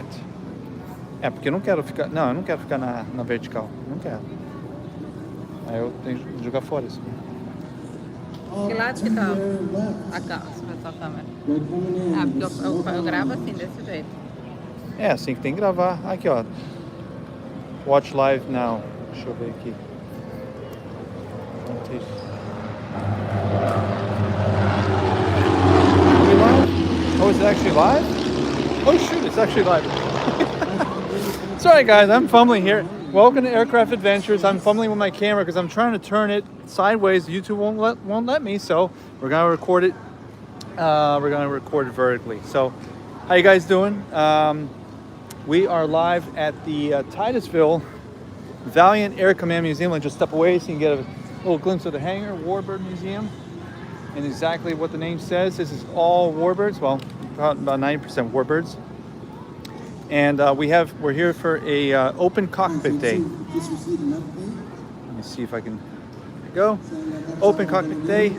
cockpit. É, porque eu não quero ficar... Não, eu não quero ficar na vertical. Não quero. Aí eu tenho que jogar fora isso. Que lado que tá a câmera? Ah, porque eu gravo assim, desse jeito. É, assim que tem que gravar. Aqui, ó. Watch live now. Deixa eu ver aqui. Are we live? Oh, is it actually live? Oh shoot, it's actually live. Sorry guys, I'm fumbling here. Welcome to Aircraft Adventures. I'm fumbling with my camera because I'm trying to turn it sideways. YouTube won't let me, so we're gonna record it. We're gonna record it vertically. So, how you guys doing? We are live at the Titusville Valiant Air Command Museum. Let's just step away so you can get a little glimpse of the hangar, Warbird Museum, and exactly what the name says. This is all Warbirds. Well, about 90% Warbirds. And we're here for a open cockpit day. Let me see if I can go. Open cockpit day.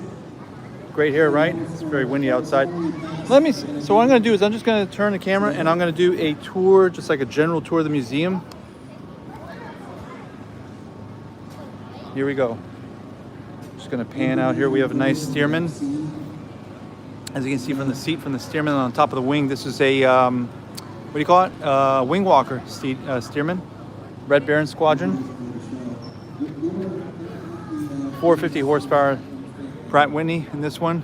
Great here, right? It's very windy outside. Let me see. So what I'm going to do is I'm just going to turn the camera and I'm going to do a tour, just like a general tour of the museum. Here we go. Just going to pan out here. We have a nice steerman. As you can see from the seat, from the steerman on top of the wing, this is a what do you call it? Wing walker steerman. Red Baron Squadron. 450 horsepower Pratt Whitney in this one.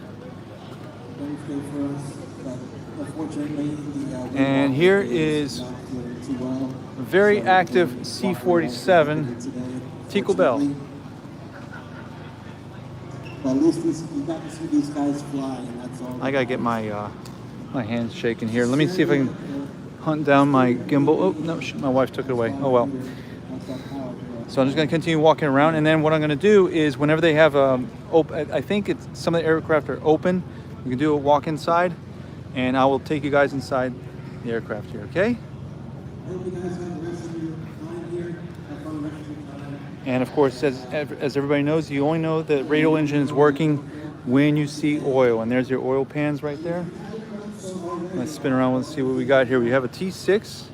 And here is a very active C-47 Tico Bell. But at least you got to see these guys fly, and that's all. I gotta get my my hands shaking here. Let me see if I can hunt down my gimbal. Oh no, my wife took it away. Oh well. So I'm just gonna continue walking around, and then what I'm gonna do is whenever they have I think it's some of the aircraft are open. You can do a walk inside, and I will take you guys inside the aircraft here. Okay? And of course, as everybody knows, you only know the radial engine is working when you see oil. And there's your oil pans right there. Let's spin around and see what we got here. We have a T6.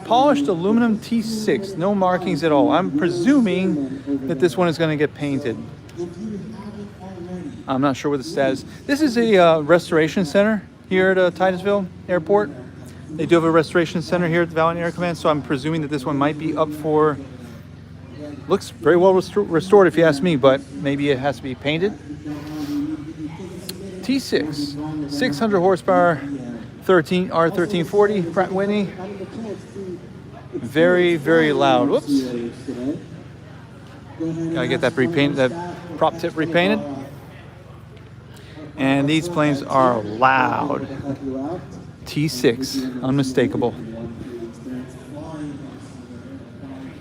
Polished aluminum T6. No markings at all. I'm presuming that this one is going to get painted. I'm not sure what the status. This is a restoration center here at Titusville Airport. They do have a restoration center here at the Valiant Air Command, so I'm presuming that this one might be up for... Looks very well restored if you ask me, but maybe it has to be painted. T6, 600 horsepower, R1340 Pratt Whitney. Very, very loud. Whoops. Gotta get that repainted, that prop tip repainted. And these planes are loud. T6, unmistakable.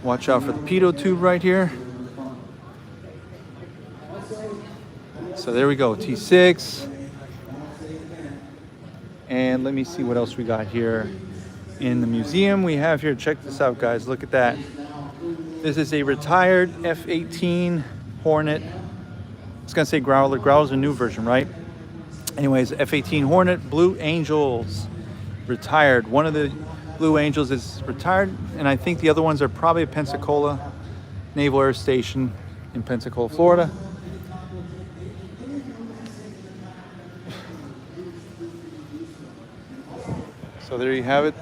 Watch out for the pitot tube right here. So there we go, T6. And let me see what else we got here in the museum. We have here, check this out guys, look at that. This is a retired F-18 Hornet. I was gonna say Growler. Growler's a new version, right? Anyways, F-18 Hornet, Blue Angels, retired. One of the Blue Angels is retired, and I think the other ones are probably at Pensacola Naval Air Station in Pensacola, Florida. So there you have it.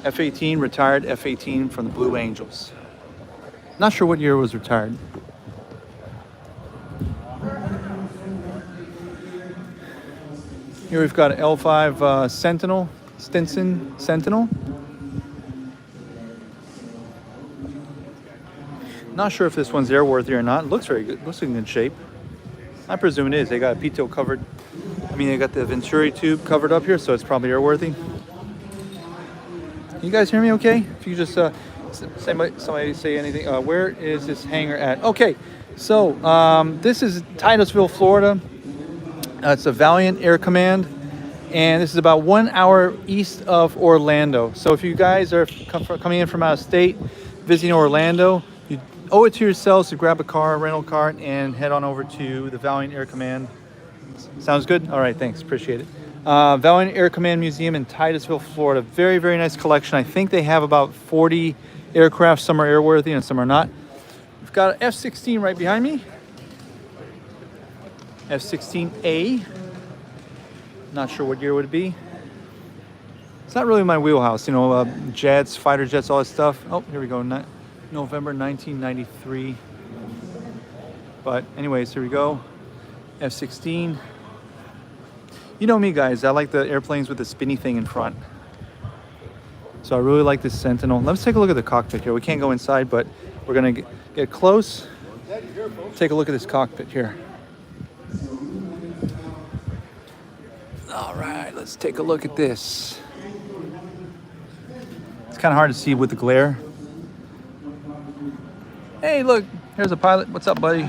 F-18, retired F-18 from the Blue Angels. Not sure what year it was retired. Here we've got an L5 Sentinel. Stinson Sentinel. Not sure if this one's airworthy or not. It looks very good. Looks in good shape. I presume it is. They got a pitot covered. I mean, they got the Venturi tube covered up here, so it's probably airworthy. You guys hear me okay? If you just somebody say anything. Where is this hangar at? Okay, so this is Titusville, Florida. It's a Valiant Air Command. And this is about 1 hour east of Orlando. So if you guys are coming in from out of state, visiting Orlando, you owe it to yourselves to grab a rental car, and head on over to the Valiant Air Command. Sounds good? All right, thanks, appreciate it. Valiant Air Command Museum in Titusville, Florida. Very, very nice collection. I think they have about 40 aircraft. Some are airworthy and some are not. We've got an F-16 right behind me. F-16A. Not sure what year it would be. It's not really my wheelhouse, you know, jets, fighter jets, all that stuff. Oh, here we go, November 1993. But anyways, here we go, F-16. You know me, guys, I like the airplanes with the spinny thing in front. So I really like this Sentinel. Let's take a look at the cockpit here. We can't go inside, but we're gonna get close. Take a look at this cockpit here. All right, let's take a look at this. It's kind of hard to see with the glare. Hey, look, here's a pilot. What's up, buddy?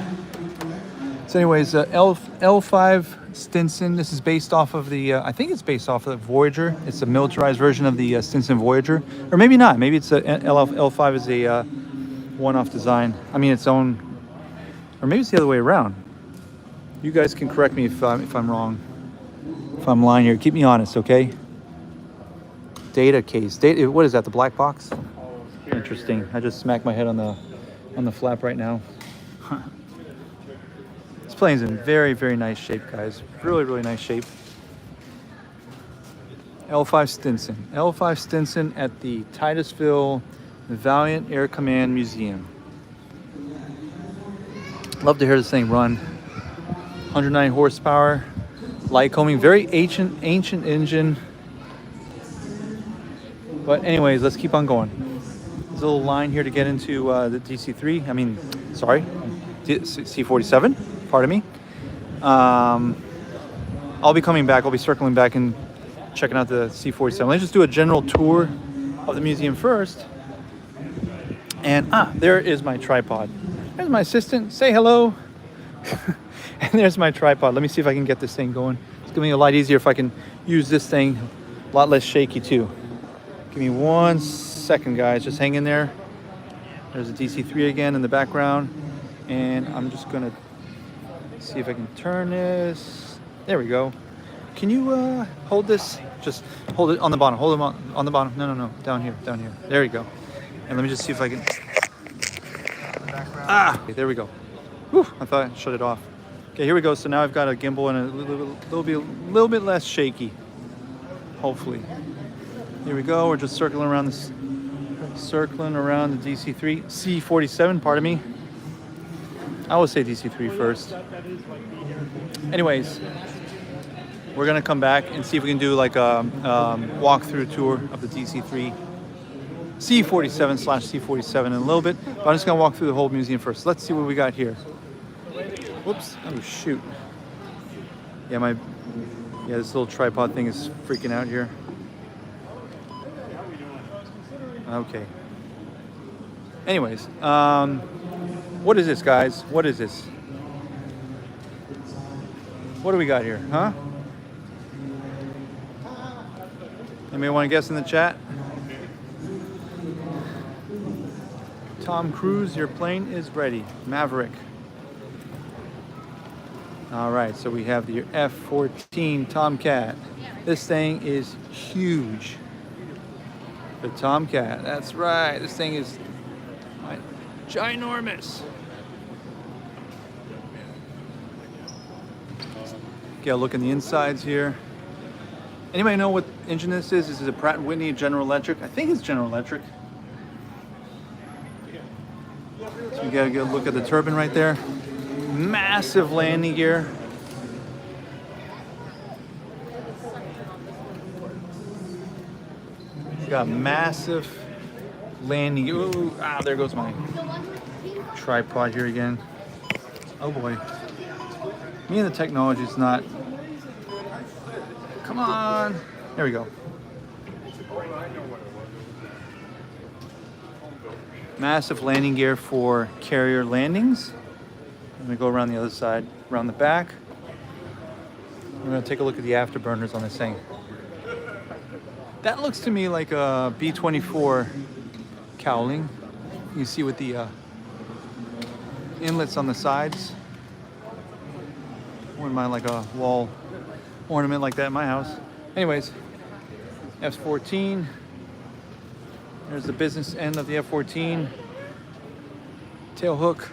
So anyways, L5 Stinson. This is based off of the, I think it's based off of the Voyager. It's a militarized version of the Stinson Voyager. Or maybe not. Maybe it's a L5 is a one-off design. I mean, its own, or maybe it's the other way around. You guys can correct me if I'm wrong. If I'm lying here, keep me honest, okay? Data case. Data. What is that? The black box? Interesting. I just smacked my head on the flap right now. This plane's in very, very nice shape, guys. Really, really nice shape. L5 Stinson. L5 Stinson at the Titusville Valiant Air Command Museum. Love to hear this thing run. 109 horsepower. Light combing, very ancient engine. But anyways, let's keep on going. There's a little line here to get into the DC-3. I mean, sorry, C-47. Pardon me. I'll be coming back. I'll be circling back and checking out the C-47. Let's just do a general tour of the museum first. And there is my tripod. There's my assistant. Say hello. And there's my tripod. Let me see if I can get this thing going. It's gonna be a lot easier if I can use this thing. A lot less shaky too. Give me 1 second, guys. Just hang in there. There's a DC-3 again in the background. And I'm just gonna see if I can turn this. There we go. Can you hold this? Just hold it on the bottom. Hold it on the bottom. No. Down here. There we go. And let me just see if I can. Okay, there we go. Whew, I thought I shut it off. Okay, here we go. So now I've got a gimbal and a little bit less shaky. Hopefully. Here we go. We're just circling around the DC-3, C-47. Pardon me. I always say DC-3 first. Anyways, we're gonna come back and see if we can do like a walkthrough tour of the DC-3, C-47/C-47 in a little bit. But I'm just gonna walk through the whole museum first. Let's see what we got here. Whoops! Oh shoot! Yeah, this little tripod thing is freaking out here. Okay. Anyways, what is this, guys? What is this? What do we got here, huh? Anybody want to guess in the chat? Tom Cruise, your plane is ready. Maverick. All right, so we have the F-14 Tomcat. This thing is huge. The Tomcat, that's right. This thing is ginormous. Get a look in the insides here. Anybody know what engine this is? This is a Pratt & Whitney, General Electric. I think it's General Electric. So you gotta get a look at the turbine right there. Massive landing gear. It's got massive landing gear. Ooh, there goes my tripod here again. Oh boy. Me and the technology is not. Come on. There we go. Massive landing gear for carrier landings. I'm gonna go around the other side, around the back. We're gonna take a look at the afterburners on this thing. That looks to me like a B-24 cowling. You see with the inlets on the sides. Wouldn't mind like a wall ornament like that in my house. Anyways, F-14. There's the business end of the F-14. Tail hook.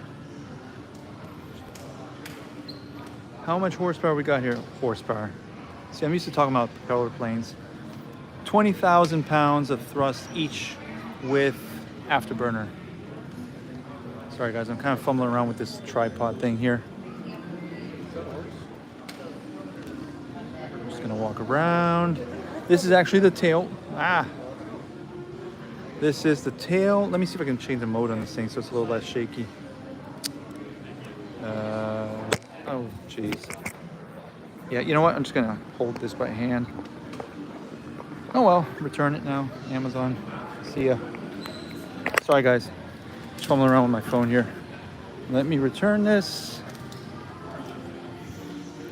How much horsepower we got here? Horsepower. See, I'm used to talking about propeller planes. 20,000 pounds of thrust each with afterburner. Sorry guys, I'm kind of fumbling around with this tripod thing here. I'm just gonna walk around. This is actually the tail. This is the tail. Let me see if I can change the mode on this thing so it's a little less shaky. Oh, jeez. Yeah, you know what? I'm just gonna hold this by hand. Oh well, return it now. Amazon. See ya. Sorry guys. Just fumbling around with my phone here. Let me return this.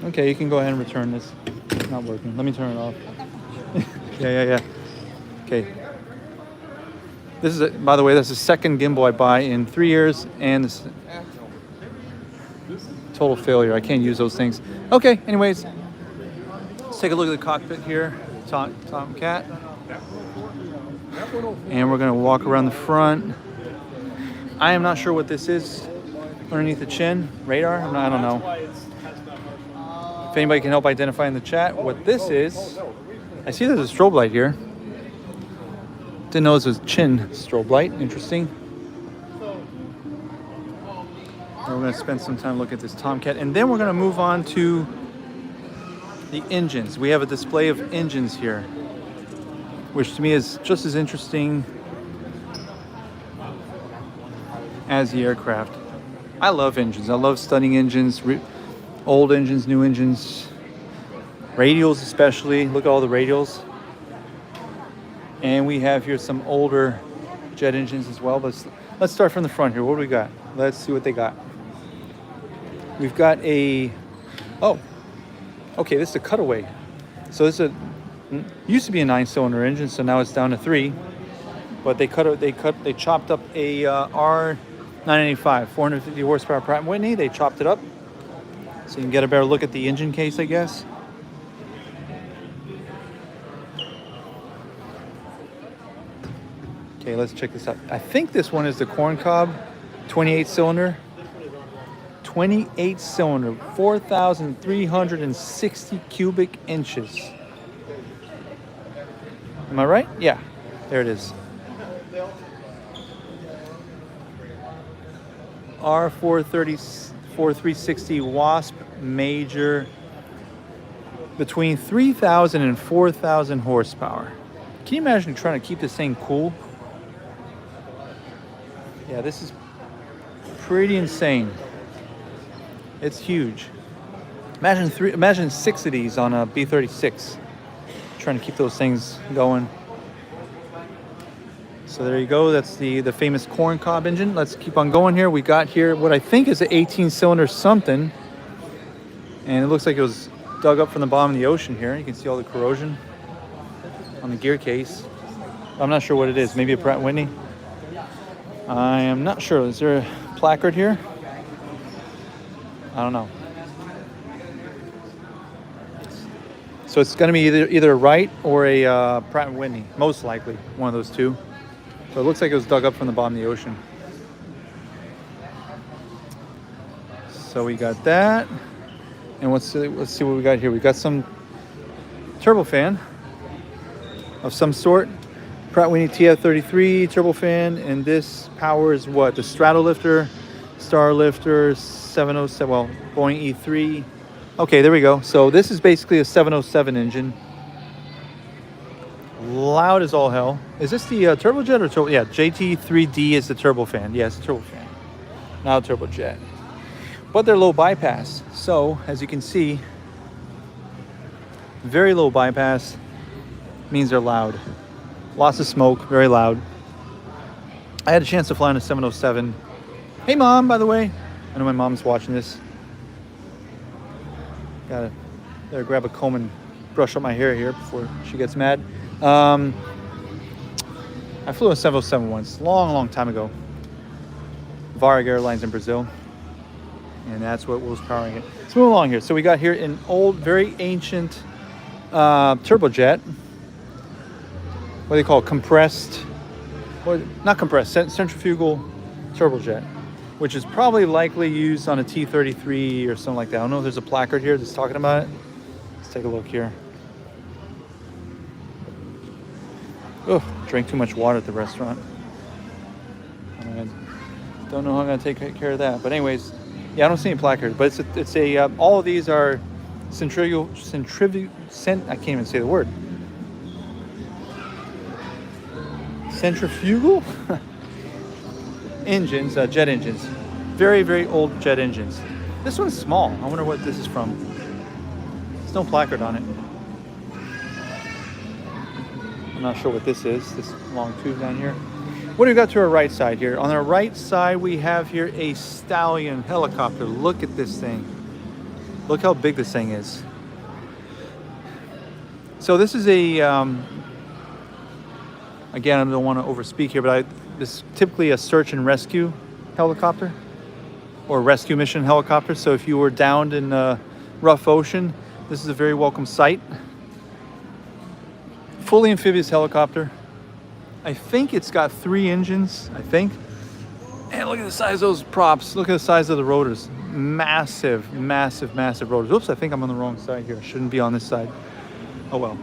Okay, you can go ahead and return this. It's not working. Let me turn it off. Yeah. Okay. This is, by the way, that's the second gimbal I buy in 3 years, and this total failure. I can't use those things. Okay, anyways, let's take a look at the cockpit here. Tomcat. And we're gonna walk around the front. I am not sure what this is underneath the chin. Radar? I don't know. If anybody can help identify in the chat what this is. I see there's a strobe light here. Didn't know this was chin strobe light. Interesting. And we're going to spend some time looking at this Tomcat, and then we're going to move on to the engines. We have a display of engines here, which to me is just as interesting as the aircraft. I love engines. I love studying engines, old engines, new engines, radials especially. Look at all the radials. And we have here some older jet engines as well. But let's start from the front here. What do we got? Let's see what they got. We've got a, okay, this is a cutaway. So this is used to be a 9-cylinder engine, so now it's down to 3. But they chopped up a R985, 450 horsepower Pratt & Whitney. They chopped it up so you can get a better look at the engine case, I guess. Okay, let's check this out. I think this one is the corn cob, 28-cylinder. 28-cylinder, 4,360 cubic inches. Am I right? Yeah, there it is. R4360 Wasp Major, between 3,000 and 4,000 horsepower. Can you imagine trying to keep this thing cool? Yeah, this is pretty insane. It's huge. Imagine 6 of these on a B-36. Trying to keep those things going. So there you go. That's the famous corn cob engine. Let's keep on going here. We got here what I think is an 18-cylinder something. And it looks like it was dug up from the bottom of the ocean here. You can see all the corrosion on the gear case. I'm not sure what it is. Maybe a Pratt & Whitney. I am not sure. Is there a placard here? I don't know. So it's going to be either a Wright or a Pratt & Whitney, most likely one of those two. So it looks like it was dug up from the bottom of the ocean. So we got that, and let's see what we got here. We got some turbofan of some sort. Pratt & Whitney TF33 turbofan, and this powers what? The Stratolifter, Starlifter, 707, well, Boeing E3. Okay, there we go. So this is basically a 707 engine. Loud as all hell. Is this the turbojet or turbo? Yeah, JT3D is the turbofan. Yes, yeah, turbofan, not a turbojet. But they're low bypass. So as you can see, very low bypass means they're loud. Lots of smoke, very loud. I had a chance to fly on a 707. Hey mom, by the way. I know my mom's watching this. Gotta grab a comb and brush up my hair here before she gets mad. I flew a 707 once, long time ago. Varig Airlines in Brazil. And that's what was powering it. Let's move along here. So we got here an old, very ancient turbojet. What do they call it? Compressed, or not compressed, centrifugal turbojet, which is probably likely used on a T-33 or something like that. I don't know if there's a placard here that's talking about it. Let's take a look here. Oh, drank too much water at the restaurant. I don't know how I'm gonna take care of that. But anyways, yeah, I don't see any placard. But it's a all of these are I can't even say the word. Centrifugal engines, jet engines. Very, very old jet engines. This one's small. I wonder what this is from. There's no placard on it. I'm not sure what this is, this long tube down here. What do we got to our right side here? On our right side, we have here a Stallion helicopter. Look at this thing. Look how big this thing is. So this is a, again, I don't want to overspeak here, but this is typically a search and rescue helicopter or rescue mission helicopter. So if you were downed in rough ocean, this is a very welcome sight. Fully amphibious helicopter. I think it's got 3 engines, I think. And look at the size of those props. Look at the size of the rotors. Massive, massive, massive rotors. Oops, I think I'm on the wrong side here. Shouldn't be on this side. Oh well.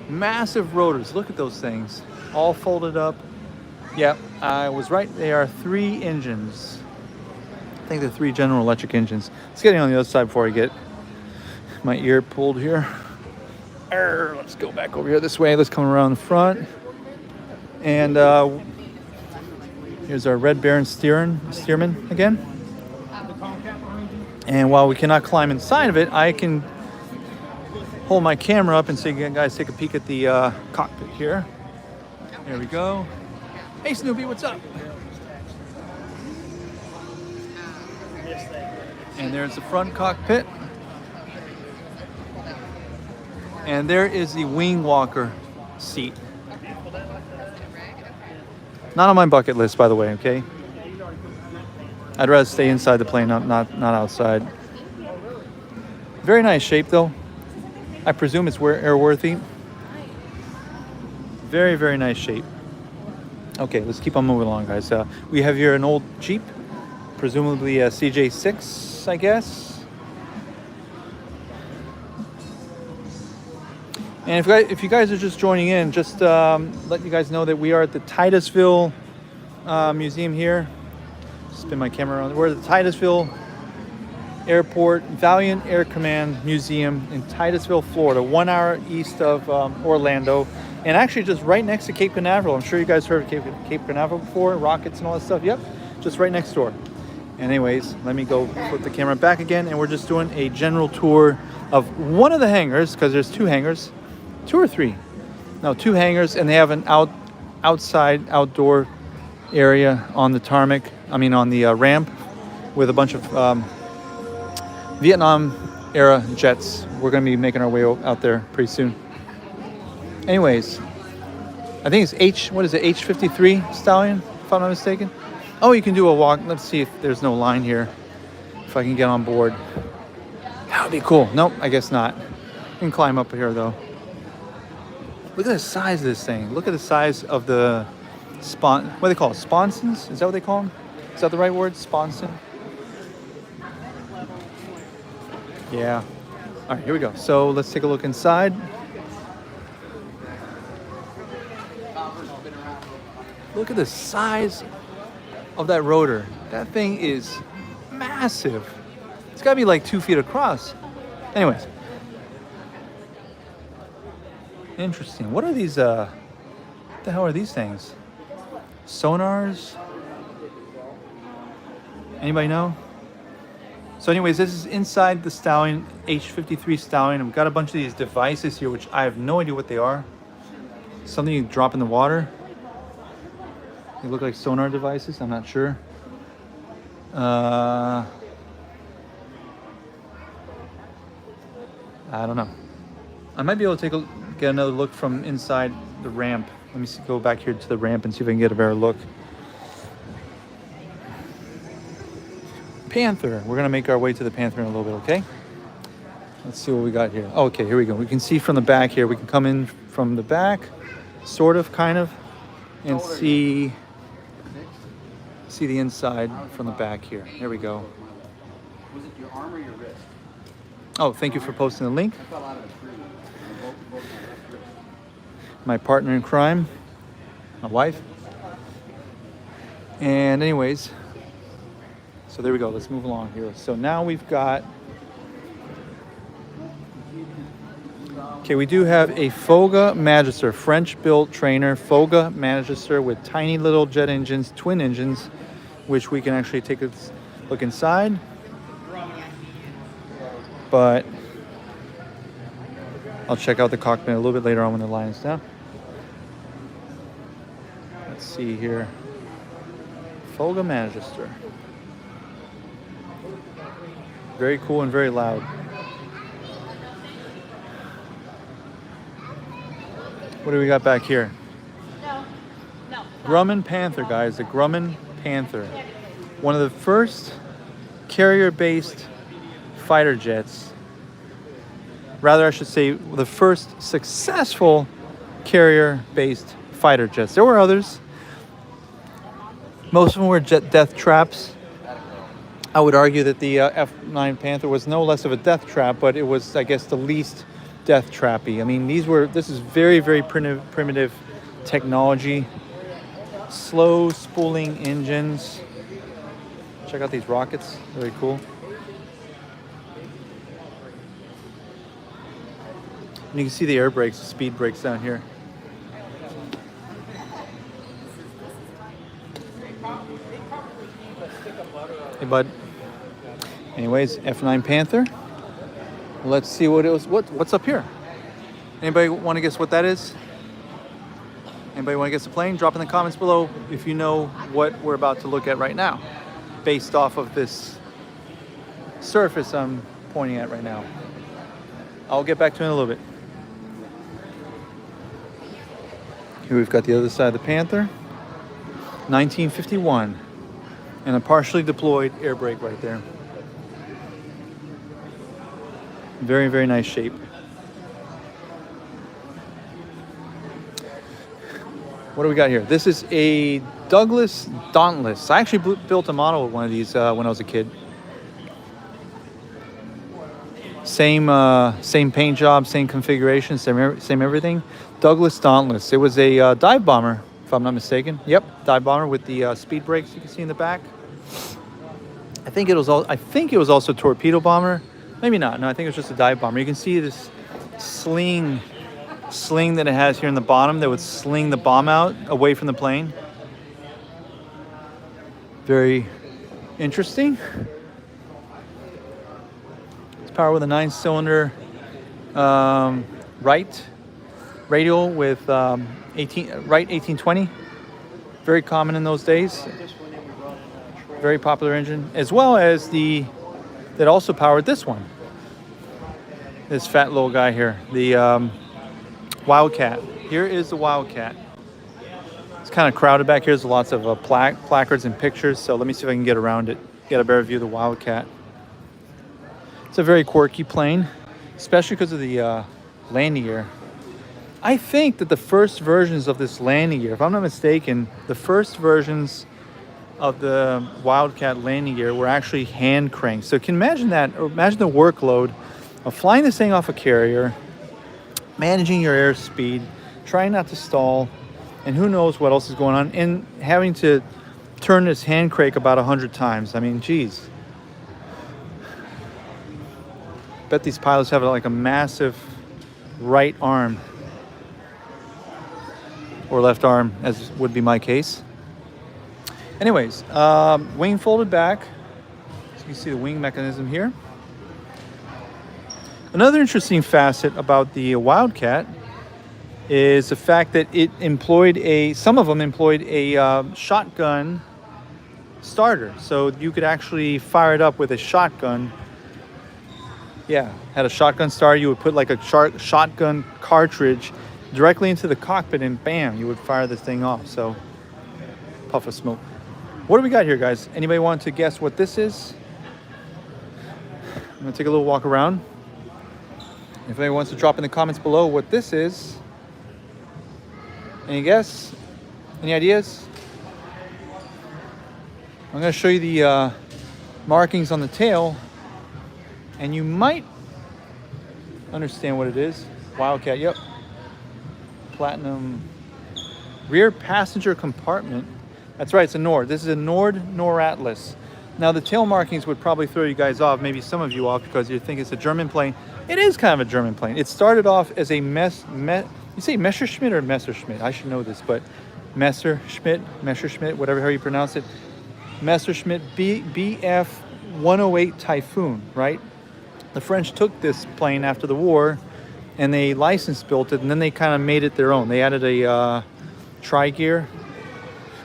Massive rotors. Look at those things. All folded up. Yep, I was right. They are 3 engines. I think they're 3 General Electric engines. Let's get on the other side before I get my ear pulled here. Let's go back over here this way. Let's come around the front. And here's our Red Baron steerman again. And while we cannot climb inside of it, I can hold my camera up and say, guys, take a peek at the cockpit here. There we go. Hey, Snoopy, what's up? And there's the front cockpit. And there is the wing walker seat. Not on my bucket list, by the way, okay? I'd rather stay inside the plane, not outside. Very nice shape, though. I presume it's airworthy. Very, very nice shape. Okay, let's keep on moving along, guys. We have here an old Jeep, presumably a CJ6, I guess. And if you guys are just joining in, just let you guys know that we are at the Titusville Museum here. Spin my camera around. We're at the Titusville Airport Valiant Air Command Museum in Titusville, Florida, 1 hour east of Orlando, and actually just right next to Cape Canaveral. I'm sure you guys heard of Cape Canaveral before, rockets and all that stuff. Yep, just right next door. Anyways, let me go put the camera back again, and we're just doing a general tour of one of the hangars, because there's 2 hangars. 2 or 3? No, 2 hangars, and they have an outdoor area on the tarmac. On the ramp, with a bunch of Vietnam era jets. We're going to be making our way out there pretty soon. Anyways, I think it's H53 Stallion, if I'm not mistaken. Oh, you can do a walk. Let's see if there's no line here. If I can get on board, that would be cool. Nope, I guess not. You can climb up here though. Look at the size of this thing. Look at the size of the what do they call it? Sponsons? Is that what they call them? Is that the right word? Sponson? Yeah. All right, here we go. So let's take a look inside. Look at the size of that rotor. That thing is massive. It's got to be like 2 feet across. Anyways. Interesting. What are these, what the hell are these things? Sonars? Anybody know? So anyways, this is inside the Stallion, H53 Stallion. We've got a bunch of these devices here, which I have no idea what they are. Something you drop in the water. They look like sonar devices, I'm not sure. I don't know. I might be able to get another look from inside the ramp. Let me go back here to the ramp and see if I can get a better look. Panther. We're gonna make our way to the Panther in a little bit, okay? Let's see what we got here. Okay, here we go. We can see from the back here. We can come in from the back, sort of, kind of, and see the inside from the back here. There we go. Was it your arm or your wrist? Oh, thank you for posting the link. I fell out of a tree. Both My partner in crime, my wife. And anyways, so there we go. Let's move along here. So now we've got, okay, we do have a Foga Magister, French-built trainer, Foga Magister with tiny little jet engines, twin engines, which we can actually take a look inside. But I'll check out the cockpit a little bit later on when the line is down. Let's see here. Foga Magister. Very cool and very loud. What do we got back here? Grumman Panther, guys. The Grumman Panther. One of the first carrier-based fighter jets. Rather, I should say, the first successful carrier-based fighter jets. There were others. Most of them were jet death traps. I would argue that the F9 Panther was no less of a death trap, but it was, I guess, the least death trappy. I mean, this is very, very primitive technology. Slow spooling engines. Check out these rockets. Very cool. And you can see the air brakes, the speed brakes down here. Hey, bud. Anyways, F9 Panther. Let's see what it was. What's up here? Anybody want to guess what that is? Anybody want to guess the plane? Drop in the comments below if you know what we're about to look at right now, based off of this surface I'm pointing at right now. I'll get back to it in a little bit. Here we've got the other side of the Panther. 1951. And a partially deployed air brake right there. Very, very nice shape. What do we got here? This is a Douglas Dauntless. I actually built a model with one of these when I was a kid. Same paint job, same configuration, same everything. Douglas Dauntless. It was a dive bomber, if I'm not mistaken. Yep, dive bomber with the speed brakes you can see in the back. I think it was also a torpedo bomber. Maybe not. No, I think it was just a dive bomber. You can see this sling that it has here in the bottom that would sling the bomb out away from the plane. Very interesting. It's powered with a 9-cylinder Wright radial with Wright 1820. Very common in those days. Very popular engine, as well as that also powered this one. This fat little guy here, the Wildcat. Here is the Wildcat. It's kind of crowded back here. There's lots of placards and pictures. So let me see if I can get around it, get a better view of the Wildcat. It's a very quirky plane, especially because of the landing gear. I think that the first versions of this landing gear, if I'm not mistaken, the first versions of the Wildcat landing gear were actually hand cranked. So you can imagine that, or imagine the workload of flying this thing off a carrier, managing your airspeed, trying not to stall, and who knows what else is going on, and having to turn this hand crank about 100 times. I mean, geez. Bet these pilots have like a massive right arm, or left arm, as would be my case. Anyways, wing folded back. So you can see the wing mechanism here. Another interesting facet about the Wildcat is the fact that some of them employed a shotgun starter. So you could actually fire it up with a shotgun. Yeah, had a shotgun starter. You would put like a shotgun cartridge directly into the cockpit and bam, you would fire this thing off. So, puff of smoke. What do we got here, guys? Anybody want to guess what this is? I'm gonna take a little walk around. If anyone wants to drop in the comments below what this is. Any guess? Any ideas? I'm going to show you the markings on the tail, and you might understand what it is. Wildcat, yep. Platinum rear passenger compartment. That's right, it's a Nord. This is a Nord Atlas. Now the tail markings would probably throw you guys off, maybe some of you off, because you think it's a German plane. It is kind of a German plane. It started off as a you say Messerschmitt or Messerschmitt? I should know this, but Messerschmitt, whatever how you pronounce it. Messerschmitt BF 108 Typhoon, right? The French took this plane after the war and they license built it, and then they kind of made it their own. They added a tri-gear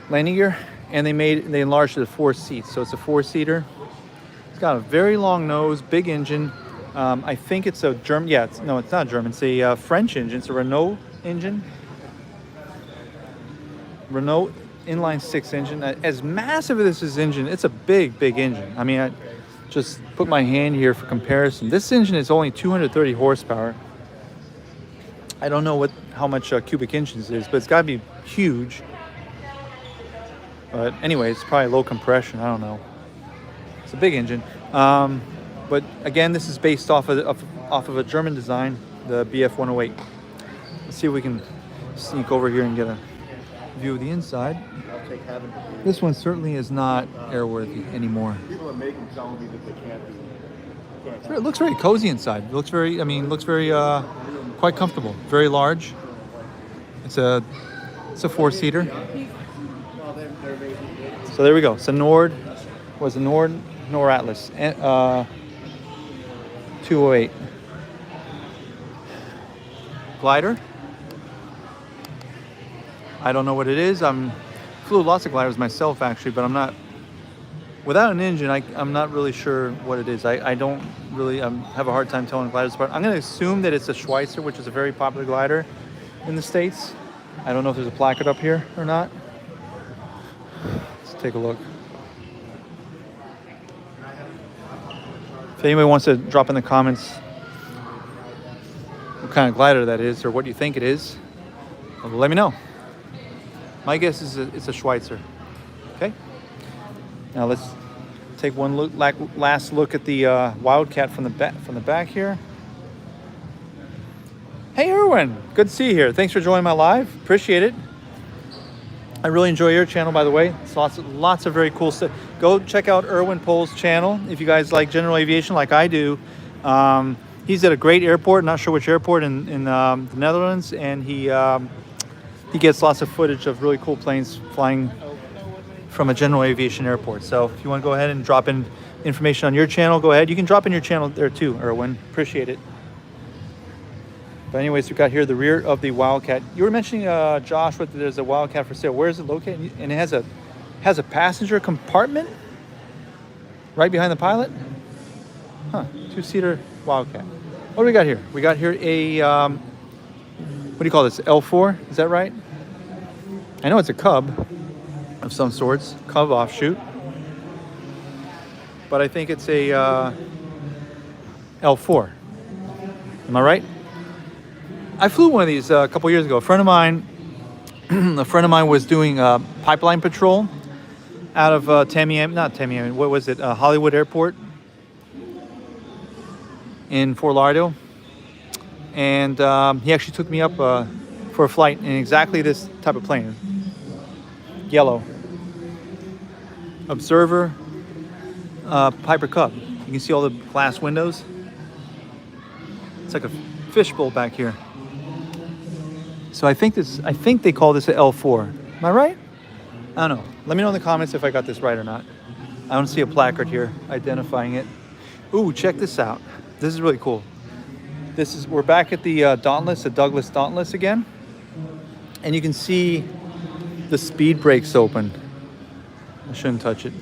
landing gear, and they enlarged it to 4 seats. So it's a 4-seater. It's got a very long nose, big engine. I think it's a German, yeah, it's not German. It's a French engine. It's a Renault engine. Renault inline 6 engine. As massive as this engine, it's a big engine. I mean, I just put my hand here for comparison. This engine is only 230 horsepower. I don't know how much cubic inches it is, but it's got to be huge. But anyway, it's probably low compression. I don't know. It's a big engine. But again, this is based off of a German design, the BF 108. Let's see if we can sneak over here and get a view of the inside. This one certainly is not airworthy anymore. People are making telling me that they can't do. It looks very cozy inside. It looks very, quite comfortable. Very large. It's a 4-seater. So there we go. It's a Nord Atlas 208 glider. I don't know what it is. Flew lots of gliders myself actually, but I'm not. Without an engine, I'm not really sure what it is. I don't really have a hard time telling gliders apart. I'm going to assume that it's a Schweitzer, which is a very popular glider in the States. I don't know if there's a placard up here or not. Let's take a look. If anybody wants to drop in the comments what kind of glider that is or what you think it is, let me know. My guess is it's a Schweitzer. Okay. Now let's take one last look at the Wildcat from the back here. Hey Erwin, good to see you here. Thanks for joining my live. Appreciate it. I really enjoy your channel, by the way. It's lots of very cool stuff. Go check out Erwin Pohl's channel if you guys like general aviation like I do. He's at a great airport, not sure which airport in the Netherlands, and he gets lots of footage of really cool planes flying from a general aviation airport. So if you want to go ahead and drop in information on your channel, go ahead. You can drop in your channel there too, Erwin. Appreciate it. But anyways, we've got here the rear of the Wildcat. You were mentioning, Josh, that there's a Wildcat for sale. Where is it located? And it has a passenger compartment right behind the pilot? Huh, 2-seater Wildcat. What do we got here? We got here a, what do you call this, L4? Is that right? I know it's a Cub of some sorts, Cub offshoot. But I think it's a L4. Am I right? I flew one of these a couple years ago. A friend of mine was doing pipeline patrol out of Hollywood Airport in Fort Lauderdale, and he actually took me up for a flight in exactly this type of plane, yellow. Observer, Piper Cub. You can see all the glass windows. It's like a fishbowl back here. So I think they call this an L4. Am I right? I don't know. Let me know in the comments if I got this right or not. I don't see a placard here identifying it. Ooh, check this out. This is really cool. We're back at the Dauntless, the Douglas Dauntless again. And you can see the speed brakes open. I shouldn't touch it.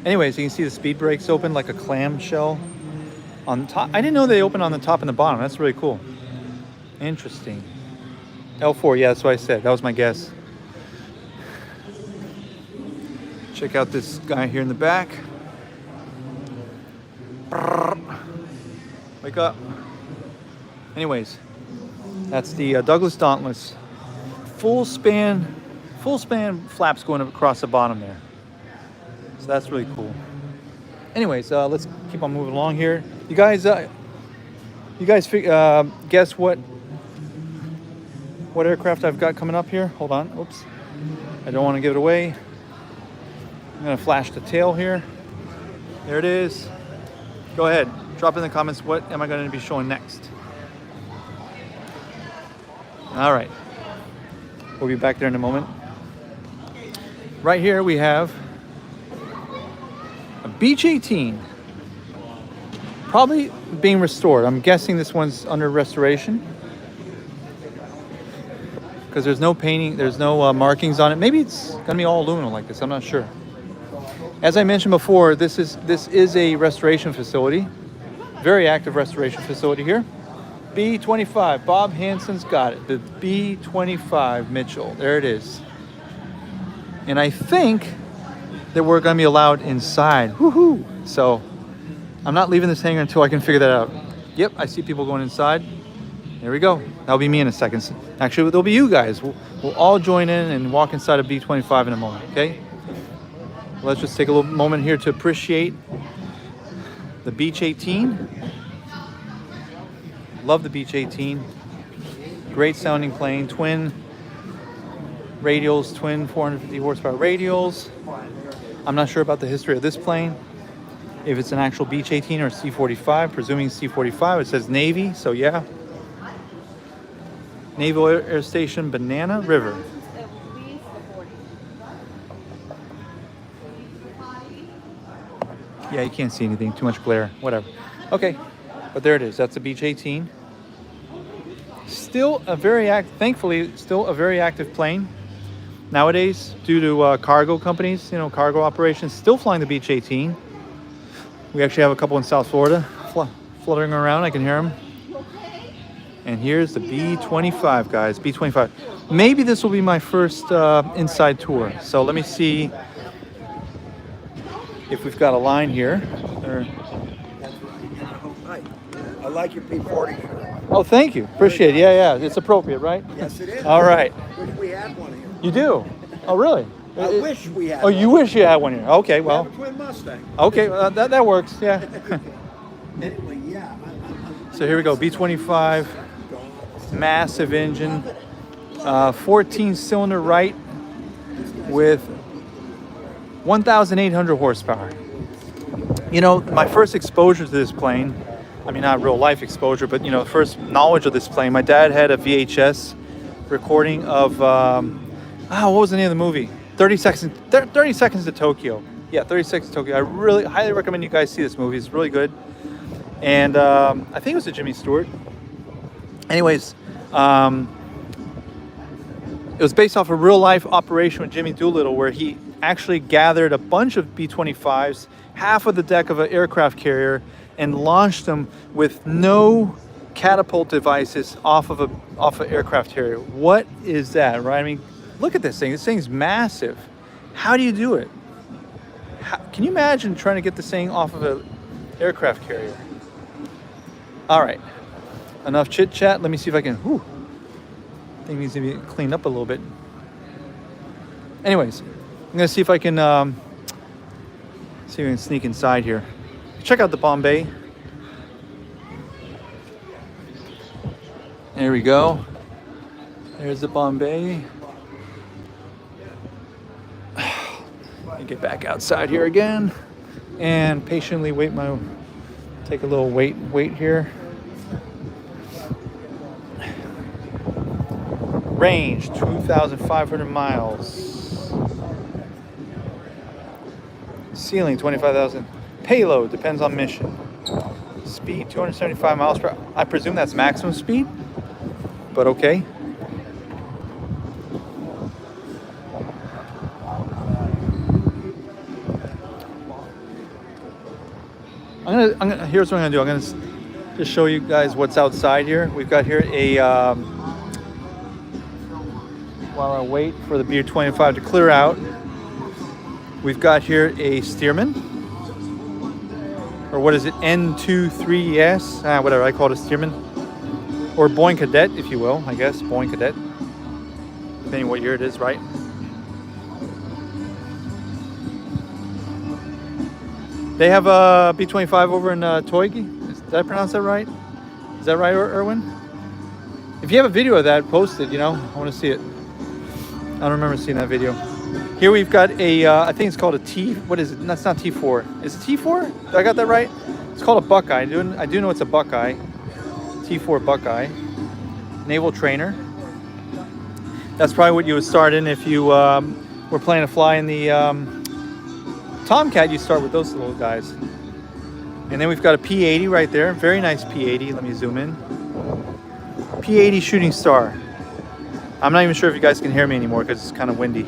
Anyways, you can see the speed brakes open like a clamshell on top. I didn't know they open on the top and the bottom. That's really cool. Interesting. L4, yeah, that's what I said. That was my guess. Check out this guy here in the back. Wake up. Anyways, that's the Douglas Dauntless. Full span flaps going across the bottom there. So that's really cool. Anyways, let's keep on moving along here. You guys guess what aircraft I've got coming up here? Hold on. Oops. I don't want to give it away. I'm going to flash the tail here. There it is. Go ahead. Drop in the comments what am I going to be showing next. All right. We'll be back there in a moment. Right here we have a Beech 18. Probably being restored. I'm guessing this one's under restoration because there's no painting, there's no markings on it. Maybe it's gonna be all aluminum like this. I'm not sure. As I mentioned before, this is a restoration facility, very active restoration facility here. B25. Bob Hansen's got it. The B25 Mitchell. There it is. And I think that we're gonna be allowed inside. Woohoo! So I'm not leaving this hangar until I can figure that out. Yep, I see people going inside. There we go. That'll be me in a second. Actually, there'll be you guys. We'll all join in and walk inside a B-25 in a moment, okay? Let's just take a little moment here to appreciate the Beech 18. Love the Beech 18. Great sounding plane. Twin radials, twin 450 horsepower radials. I'm not sure about the history of this plane. If it's an actual Beech 18 or C-45, presuming C-45, it says Navy, so yeah. Naval Air Station, Banana River. Yeah, you can't see anything, too much glare, whatever. Okay, but there it is, that's a Beech 18. Still a thankfully, still a very active plane. Nowadays, due to cargo companies, cargo operations, still flying the Beech 18. We actually have a couple in South Florida fluttering around. I can hear them. And here's the B-25, guys. B-25. Maybe this will be my first inside tour. So let me see if we've got a line here. I like your P-40 shirt. Oh, thank you. Appreciate it. Yeah. It's appropriate, right? Yes, it is. All right. Wish we had one here. You do? Oh, really? I wish we had Oh, one. you wish you had one here. Okay, well. We have a twin Mustang. Okay, that works, yeah. Anyway, yeah. So here we go, B-25, massive engine, 14-cylinder Wright with 1,800 horsepower. My first exposure to this plane, I mean, not real life exposure, but, first knowledge of this plane, my dad had a VHS recording of, what was the name of the movie? 30 Seconds to Tokyo. Yeah, 30 Seconds to Tokyo. I really highly recommend you guys see this movie. It's really good. And I think it was a Jimmy Stewart. Anyways, it was based off a real life operation with Jimmy Doolittle where he actually gathered a bunch of B-25s, half of the deck of an aircraft carrier, and launched them with no catapult devices off of an aircraft carrier. What is that, right? I mean, look at this thing. This thing's massive. How do you do it? Can you imagine trying to get this thing off of an aircraft carrier? All right. Enough chit chat. Let me see if I can. Thing needs to be cleaned up a little bit. Anyways, I'm gonna see if I can sneak inside here. Check out the Bombay. There we go. There's the Bombay. Get back outside here again and patiently take a little wait here. Range 2,500 miles. Ceiling 25,000. Payload depends on mission. Speed 275 miles per hour. I presume that's maximum speed, but okay. Here's what I'm gonna do. I'm gonna just show you guys what's outside here. We've got here while I wait for the B-25 to clear out, we've got here a Stearman, or what is it, N23S? Whatever, I call it a Stearman. or Boeing Cadet, if you will, I guess, Boeing Cadet, depending what year it is, right? They have a B-25 over in Toigi. Did I pronounce that right? Is that right, Erwin? If you have a video of that, post it, you know. I want to see it. I don't remember seeing that video. Here we've got a, I think it's called a T, what is it? That's not T4. Is it T4? Did I got that right? It's called a Buckeye. I do know it's a Buckeye. T4 Buckeye. Naval trainer. That's probably what you would start in if you were planning to fly in the Tomcat. You start with those little guys. And then we've got a P-80 right there. Very nice P-80. Let me zoom in. P-80 Shooting Star. I'm not even sure if you guys can hear me anymore because it's kind of windy.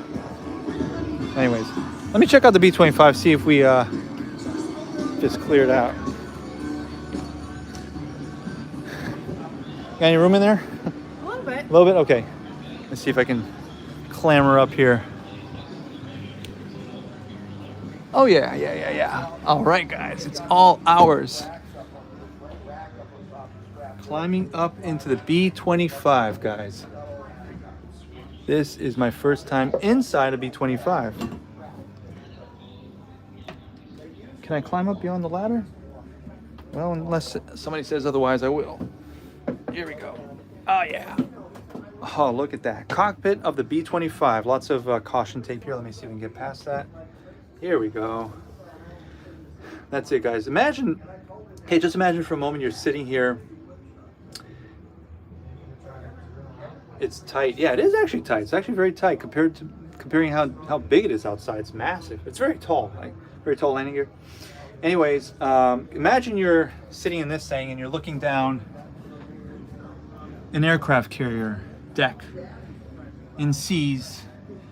Anyways, let me check out the B-25, see if we just cleared out. Got any room in there? A little bit. A little bit? Okay. Let's see if I can clamber up here. Oh, yeah. All right, guys. It's all ours. Climbing up into the B-25, guys. This is my first time inside a B-25. Can I climb up beyond the ladder? Well, unless somebody says otherwise, I will. Here we go. Oh, yeah. Oh, look at that. Cockpit of the B-25. Lots of caution tape here. Let me see if we can get past that. Here we go. That's it, guys. Imagine, hey, just imagine for a moment you're sitting here. It's tight. Yeah, it is actually tight. It's actually very tight comparing how big it is outside. It's massive. It's very tall, like very tall landing gear. Anyways, imagine you're sitting in this thing and you're looking down an aircraft carrier deck in seas.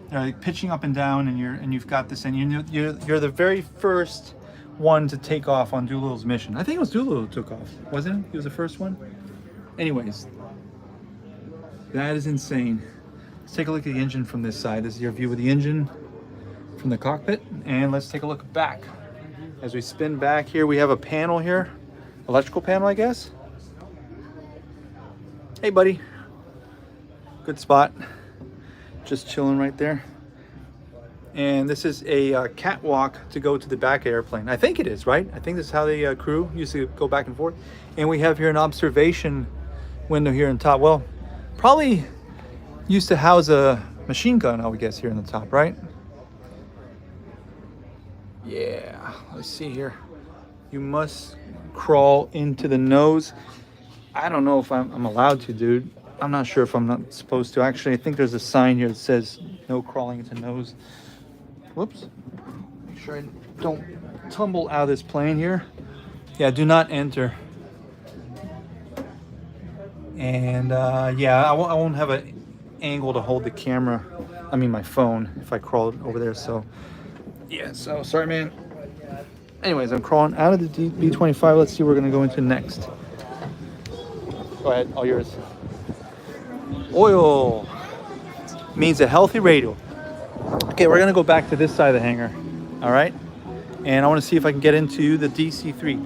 They're like pitching up and down, and you've got this, and you're the very first one to take off on Doolittle's mission. I think it was Doolittle who took off, wasn't it? He was the first one. Anyways. That is insane. Let's take a look at the engine from this side. This is your view of the engine from the cockpit. And let's take a look back. As we spin back here, we have a panel here. Electrical panel, I guess. Hey, buddy. Good spot. Just chilling right there. And this is a catwalk to go to the back of the airplane. I think it is, right? I think this is how the crew used to go back and forth. And we have here an observation window here on top. Well, probably used to house a machine gun, I would guess, here in the top, right? Yeah, let's see here. You must crawl into the nose. I don't know if I'm allowed to, dude. I'm not sure if I'm not supposed to. Actually, I think there's a sign here that says no crawling into nose. Whoops. Make sure I don't tumble out of this plane here. Yeah, do not enter. And yeah, I won't have an angle to hold the camera. I mean, my phone, if I crawl over there. So, yeah, so sorry, man. Anyways, I'm crawling out of the B-25. Let's see what we're going to go into next. Go ahead, all yours. Oil means a healthy radial. Okay, we're going to go back to this side of the hangar. All right. And I want to see if I can get into the DC-3.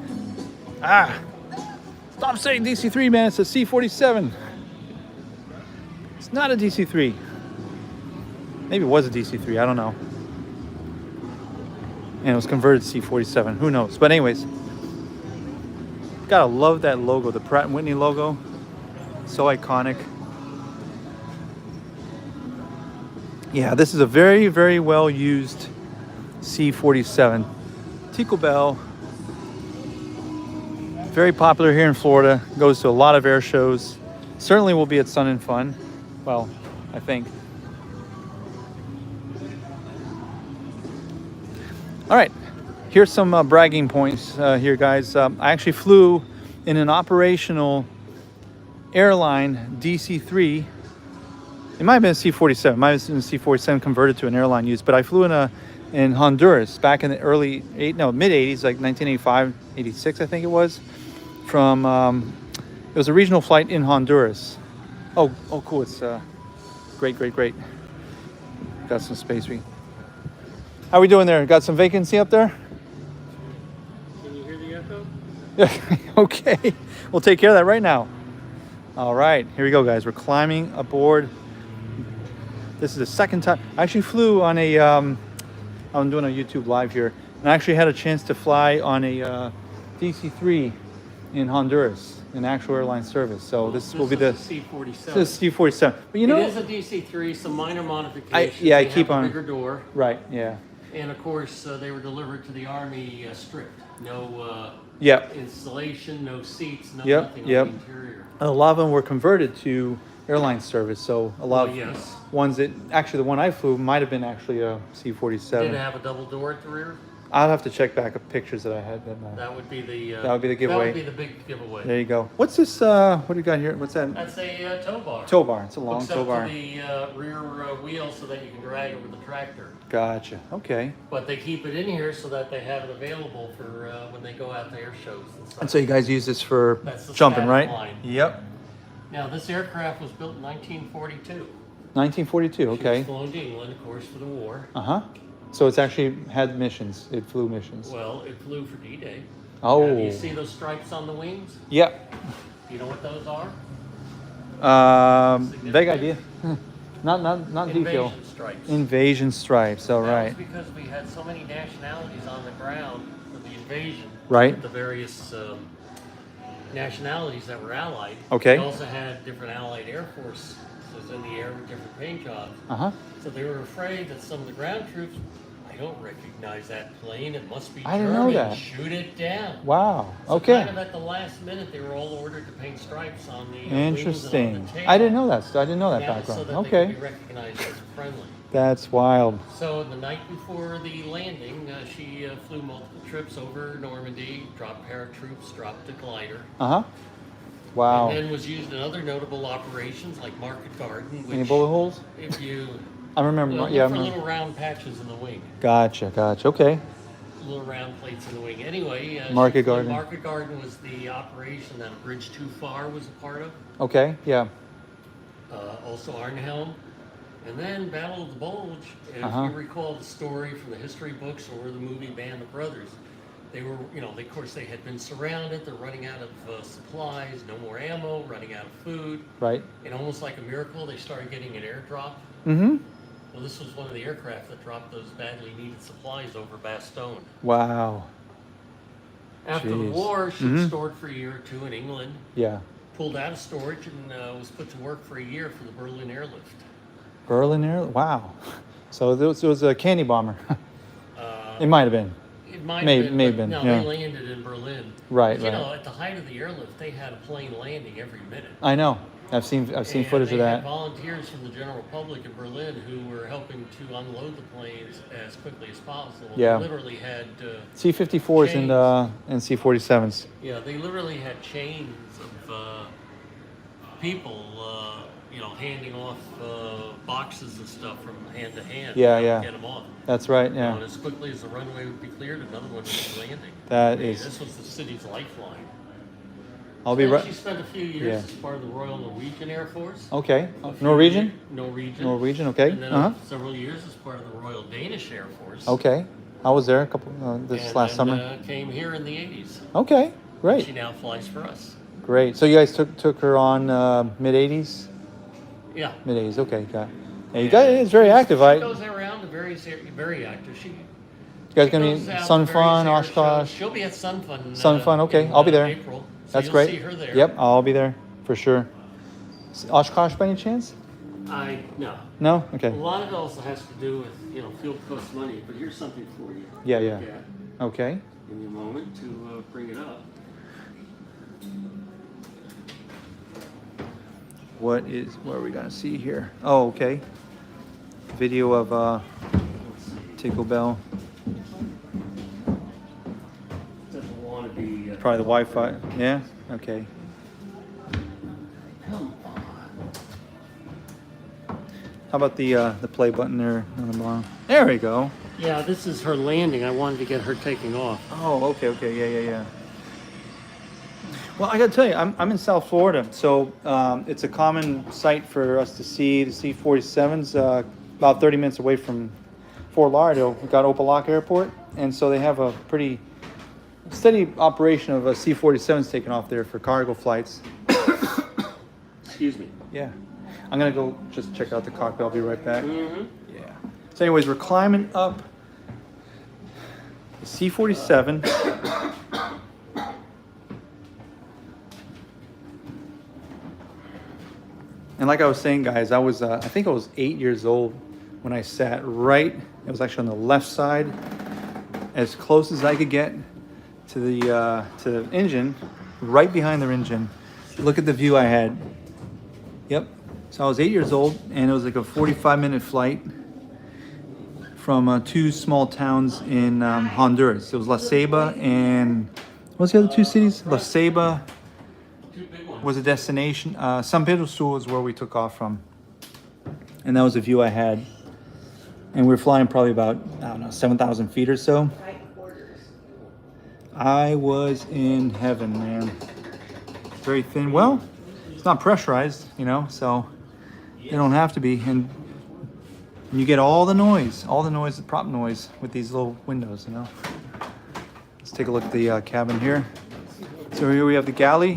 Stop saying DC-3, man. It's a C-47. It's not a DC-3. Maybe it was a DC-3. I don't know. And it was converted to C-47. Who knows? But anyways, gotta love that logo. The Pratt & Whitney logo. So iconic. Yeah, this is a very, very well used C-47. Tico Bell. Very popular here in Florida. Goes to a lot of air shows. Certainly will be at Sun and Fun. Well, I think. All right. Here's some bragging points here, guys. I actually flew in an operational airline DC-3. It might have been a C-47. It might have been a C-47 converted to an airline use. But I flew in Honduras back in the mid-80s, like 1985, 86, I think it was. From it was a regional flight in Honduras. Oh, cool! It's great. Got some space. How we doing there? Got some vacancy up there? Can you hear the echo? Yeah. Okay, we'll take care of that right now. All right, here we go, guys. We're climbing aboard. This is the second time. I actually flew on a, I'm doing a YouTube live here, and I actually had a chance to fly on a DC-3 in Honduras, in actual airline service. So this will be the C-47. This is C-47. But you know, it is a DC-3, some minor modifications. I They keep have a on bigger door, right. Yeah. and of course they were delivered to the Army stripped. No Yep. installation, no seats, no Yep, nothing yep. on the interior. A lot of them were converted to airline service. So a lot Oh, of yes. ones that actually the one I flew might have been actually a C-47. Did it have a double door at the rear? I'll have to check back up pictures that I had. But, That would be the That would be the giveaway. That would be the big giveaway. there you go. What's this? What do you got here? What's that? That's a tow bar. Tow bar. It's a long Hooks tow up bar. to the rear wheel so that you can drag it with the tractor. Gotcha. Okay. But they keep it in here so that they have it available for when they go out to air shows and stuff. And so you guys use this for That's the jumping, static right? line. Yep. Now, this aircraft was built in 1942. 1942. She was Okay. flown to England, of course, for the war. Uh huh. So it's actually had missions. It flew missions. Well, it flew for D-Day. Oh. Now, do you see those stripes on the wings? Yep. Do you know what those are? Vague idea. Not detail. Invasion stripes. Invasion stripes. All That was right. because we had so many nationalities on the ground for the invasion. Right. The various nationalities that were allied. Okay. We also had different allied air forces in the air with different paint jobs. Uh huh. So they were afraid that some of the ground troops, I don't recognize that plane. It must be I didn't German. know that. Shoot it down. Wow. So Okay. kind of at the last minute, they were all ordered to paint stripes on the wings and Interesting. on the tail. I didn't know that. I didn't know that Yeah, background. So that they Okay. could be recognized as friendly. That's wild. So the night before the landing, she flew multiple trips over Normandy, dropped paratroops, dropped the glider, Uh huh. Wow. and then was used in other notable operations like Market Garden, which Any bullet holes? if you I remember. look Yeah. I for remember. little round patches in the wing, Gotcha. Gotcha. Okay. little round plates in the wing. Anyway, Market Garden. Market Garden was the operation that A Bridge Too Far was a part of. Okay. Yeah. Also Arnhem. And then Battle of the Bulge, if Uh-huh. you recall the story from the history books or the movie Band of Brothers, they were, of course they had been surrounded, they're running out of supplies, no more ammo, running out of food. Right. And almost like a miracle, they started getting an airdrop. Mm-hmm. Well, this was one of the aircraft that dropped those badly needed supplies over Bastogne. Wow. After the Jeez. war, she Mhm. stored for a year or two in England, Yeah. pulled out of storage, and was put to work for a year for the Berlin Airlift. Berlin Air. Wow. So it was a candy bomber. Uh, It might have been. It might May- have been, may but have been, no, yeah. they landed in Berlin. Right, But, right. at the height of the airlift, they had a plane landing every minute. I know. I've seen And footage of they had that. volunteers from the general public in Berlin who were helping to unload the planes as quickly as possible. Yeah. They literally had C-54s and C-47s. they literally had chains of people, handing off boxes and stuff from hand to hand. Yeah, to yeah. Get them off. That's right. And Yeah. as quickly as the runway would be cleared, another one would be landing. That I mean, is- This was the city's lifeline. I'll be Then right. She spent a few years Yeah. as part of the Royal Norwegian Air Force. Okay. A few Norwegian. year- Norwegian. Norwegian. Okay. And then Uh huh. several years as part of the Royal Danish Air Force. Okay. I was there a couple this And last then, summer. Came here in the 80s. Okay. She Great. now flies for us. Great. So you guys took her on mid 80s. Yeah. Mid 80s. Okay. Got. Yeah, you guys. It's very active. She I. goes around to very active. She You guys gonna goes be out Sun to Fun, various air Oshkosh. shows. She'll be at Sun Fun. Sun Fun, okay. in, I'll be there. April. So That's you'll great. See her there. Yep. I'll be there for sure. Oshkosh by any chance? No. No. A Okay. lot of it also has to do with fuel costs money. But here's something for you. Yeah, to yeah. look at. Okay. Give me a moment to bring it up. What are we gonna see here? Oh, okay. Video of Tico Bell. Doesn't want to be. Probably the Wi-Fi. Yeah. Okay. Come on. How about the play button there on the bottom? There we go. Yeah, this is her landing. I wanted to get her taking off. Oh, okay, okay, yeah. Well, I gotta tell you, I'm in South Florida, so it's a common sight for us to see the C-47s about 30 minutes away from Fort Lauderdale. We've got Opelika Airport, and so they have a pretty steady operation of C-47s taking off there for cargo flights. Excuse me. Yeah. I'm gonna go just check out the cockpit. I'll be right back. Mm-hmm. Yeah. So anyways, we're climbing up the C-47. And like I was saying, guys, I was I think I was 8 years old when I sat right. It was actually on the left side, as close as I could get to the engine, right behind the engine. Look at the view I had. Yep. So I was 8 years old, and it was like a 45-minute flight from two small towns in Honduras. It was La Ceiba and what's the other two cities? La Ceiba was a destination. San Pedro Sul is where we took off from, and that was the view I had. And we were flying probably about, I don't know, 7,000 feet or so. I was in heaven, man. Very thin. Well, it's not pressurized, you know, so they don't have to be. And you get all the noise, the prop noise with these little windows, you know. Let's take a look at the cabin here. So here we have the galley.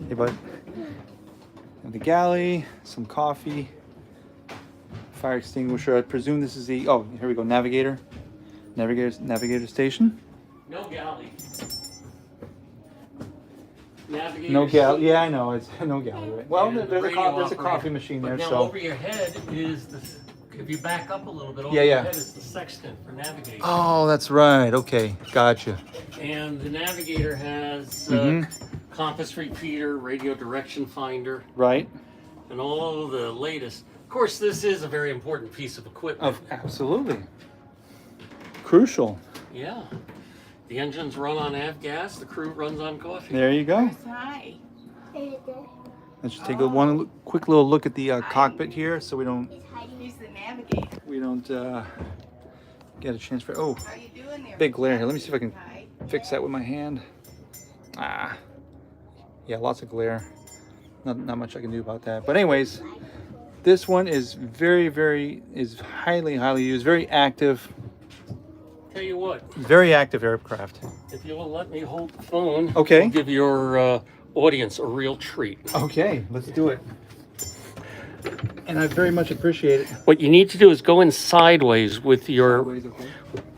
Hey, bud. We have the galley, some coffee, fire extinguisher. I presume this is the, oh, here we go, navigator station. No galley. Navigator No galley. seat. Yeah, I know. It's no galley, right? Well, And the there's a radio coffee operator. machine But there, now so. over your head is the, if you back up a little bit, over Yeah, your yeah. head is the sextant for navigation. Oh, that's right. Okay, gotcha. And the navigator has Mhm. compass repeater, radio direction finder, Right. and all of the latest. Of course, this is a very important piece of equipment. Absolutely. Crucial. Yeah. The engines run on avgas, the crew runs on coffee. There you go. Hi. Let's just take a quick little look at the cockpit here, so we don't He's the navigator. get a chance for. Oh, How you doing there? big glare here. Let me see if I can Hi. fix that with my hand. Ah, yeah, lots of glare. Not much I can do about that. But anyways, this one is is highly used, very active Tell you what, aircraft. if you'll let me hold the phone, Okay. I'll give your audience a real treat. Okay, let's do it. And I very much appreciate it. What you need to do is go in sideways with your, Sideways, okay.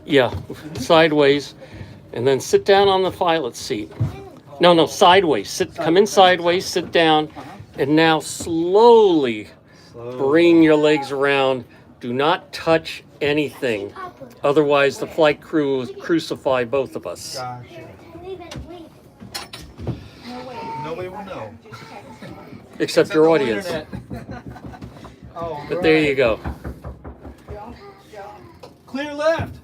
yeah, sideways, and then sit down on the pilot seat. No, sideways. Come in sideways, sit down, and now slowly bring your legs around. Do not touch anything. Otherwise, the flight crew will crucify both of us. Gotcha. Nobody will know. Except your audience. Oh, But there you go. Clear left.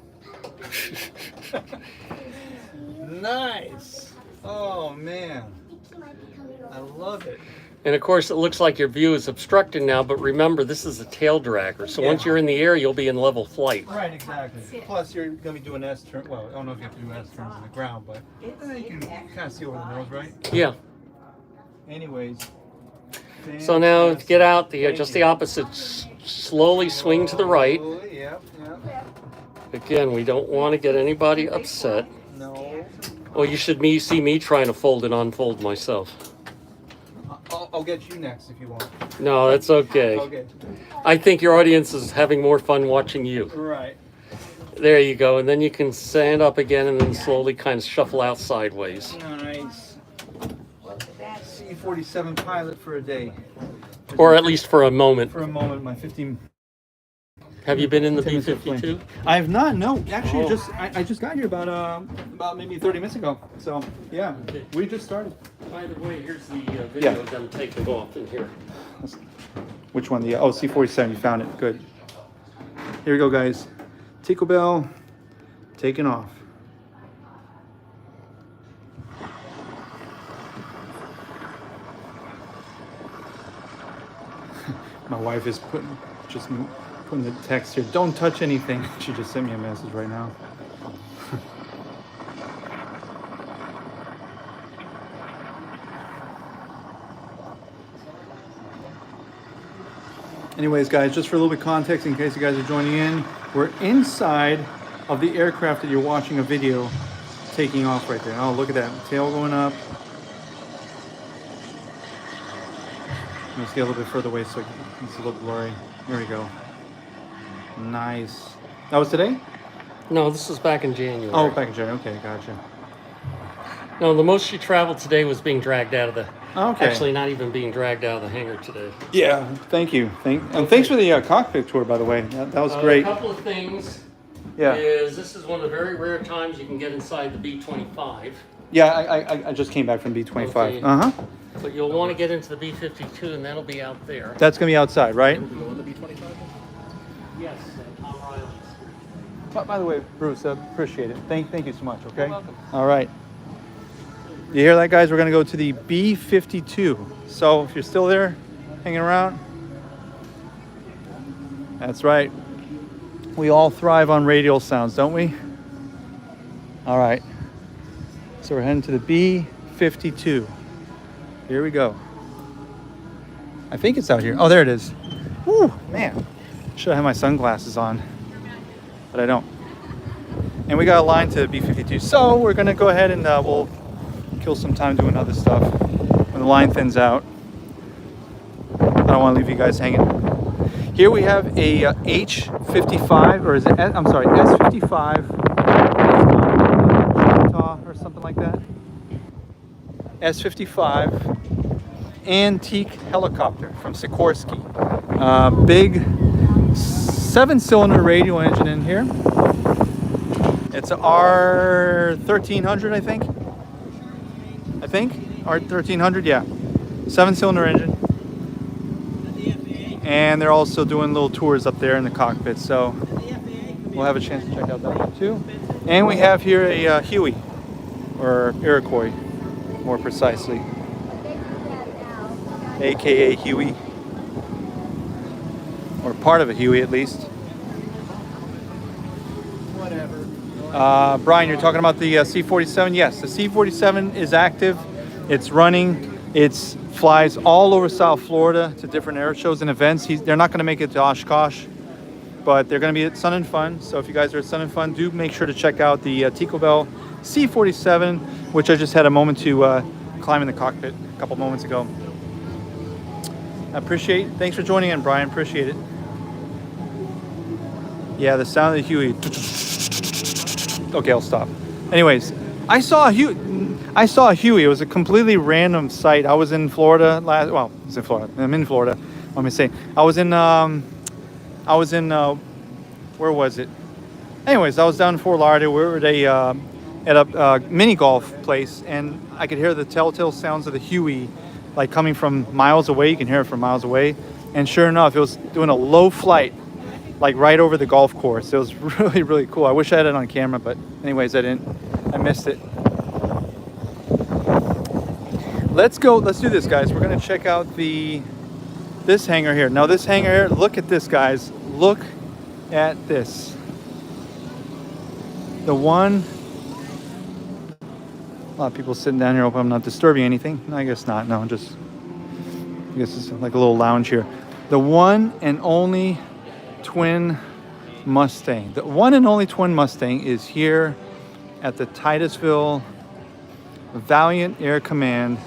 Nice. Oh man, I love it. And of course, it looks like your view is obstructed now, but remember, this is a tail dragger. So Yeah. once you're in the air, you'll be in level flight. Right, exactly. Plus, you're gonna be doing S turn. Well, I don't know if you have to do S turns in the ground, but you can kind of see over the nose, right? Yeah. Anyways. So now to get out, Thank just you. the opposite. Slowly swing to the right. Yep, yep. Again, we don't want to get anybody upset. No. Well, you should see me trying to fold and unfold myself. I'll get you next if you want. No, that's okay. Okay. I think your audience is having more fun watching you. Right. There you go. And then you can stand up again and then slowly kind of shuffle out sideways. Nice. C-47 pilot for a day. Or at least for a moment. For a moment, my 15. Have you been in the 10 minutes of B-52? flight. I have not. No, actually, Oh. I just got here about maybe 30 minutes ago. So yeah, we just started. By the way, here's the video of them taking off in here. Which one? The C-47. You found it. Good. Here we go, guys. Tico Bell taking off. My wife is putting the text here. Don't touch anything. She just sent me a message right now. Anyways, guys, just for a little bit of context, in case you guys are joining in, we're inside of the aircraft that you're watching a video taking off right there. Oh, look at that. Tail going up. Let's get a little bit further away so it's a little blurry. There we go. Nice. That was today? No, this was back in January. Oh, back in January. Okay, gotcha. No, the most she traveled today was being dragged out of the. Okay. Actually, not even being dragged out of the hangar today. Yeah, thank you. And thanks for the cockpit tour, by the way. That was great. A couple of things. Yeah. Is this is one of the very rare times you can get inside the B-25. Yeah, I just came back from B-25. Okay. Uh-huh. But you'll want to get into the B-52, and that'll be out there. That's going to be outside, right? Yes, Tom Riley's. By the way, Bruce, appreciate it. Thank you so much, okay? You're welcome. All right. You hear that, guys? We're going to go to the B-52. So if you're still there, hanging around, that's right. We all thrive on radial sounds, don't we? All right. So we're heading to the B-52. Here we go. I think it's out here. Oh, there it is. Woo, man. Should have my sunglasses on, but I don't. And we got a line to the B-52. So we're going to go ahead and we'll kill some time doing other stuff when the line thins out. I don't want to leave you guys hanging. Here we have a H-55, or is it, I'm sorry, S-55 or something like that. S-55 antique helicopter from Sikorsky. Big 7-cylinder radial engine in here. It's a R1300, I think. R1300, yeah. 7-cylinder engine. And they're also doing little tours up there in the cockpit, so we'll have a chance to check out that one too. And we have here a Huey, or Iroquois, more precisely, aka Huey, or part of a Huey at least. Whatever. Brian, you're talking about the C-47? Yes, the C-47 is active. It's running. It flies all over South Florida to different air shows and events. They're not going to make it to Oshkosh, but they're going to be at Sun and Fun. So if you guys are at Sun and Fun, do make sure to check out the Tico Bell C-47, which I just had a moment to climb in the cockpit a couple moments ago. I appreciate it. Thanks for joining in, Brian. Appreciate it. Yeah, the sound of the Huey. Okay, I'll stop. Anyways, I saw a Huey. It was a completely random sight. I was in Florida last. Well, I was in Florida. I'm in Florida. Let me say. I was in. Where was it? Anyways, I was down in Fort Lauderdale. We were at a mini golf place, and I could hear the telltale sounds of the Huey, like coming from miles away. You can hear it from miles away. And sure enough, it was doing a low flight, like right over the golf course. It was really, really cool. I wish I had it on camera, but anyways, I didn't. I missed it. Let's go. Let's do this, guys. We're gonna check out this hangar here. Now, this hangar here. Look at this, guys. Look at this. The one. A lot of people sitting down here. Hope I'm not disturbing anything. No, I guess not. No, I guess it's like a little lounge here. The one and only twin Mustang. The one and only twin Mustang is here at the Titusville Valiant Air Command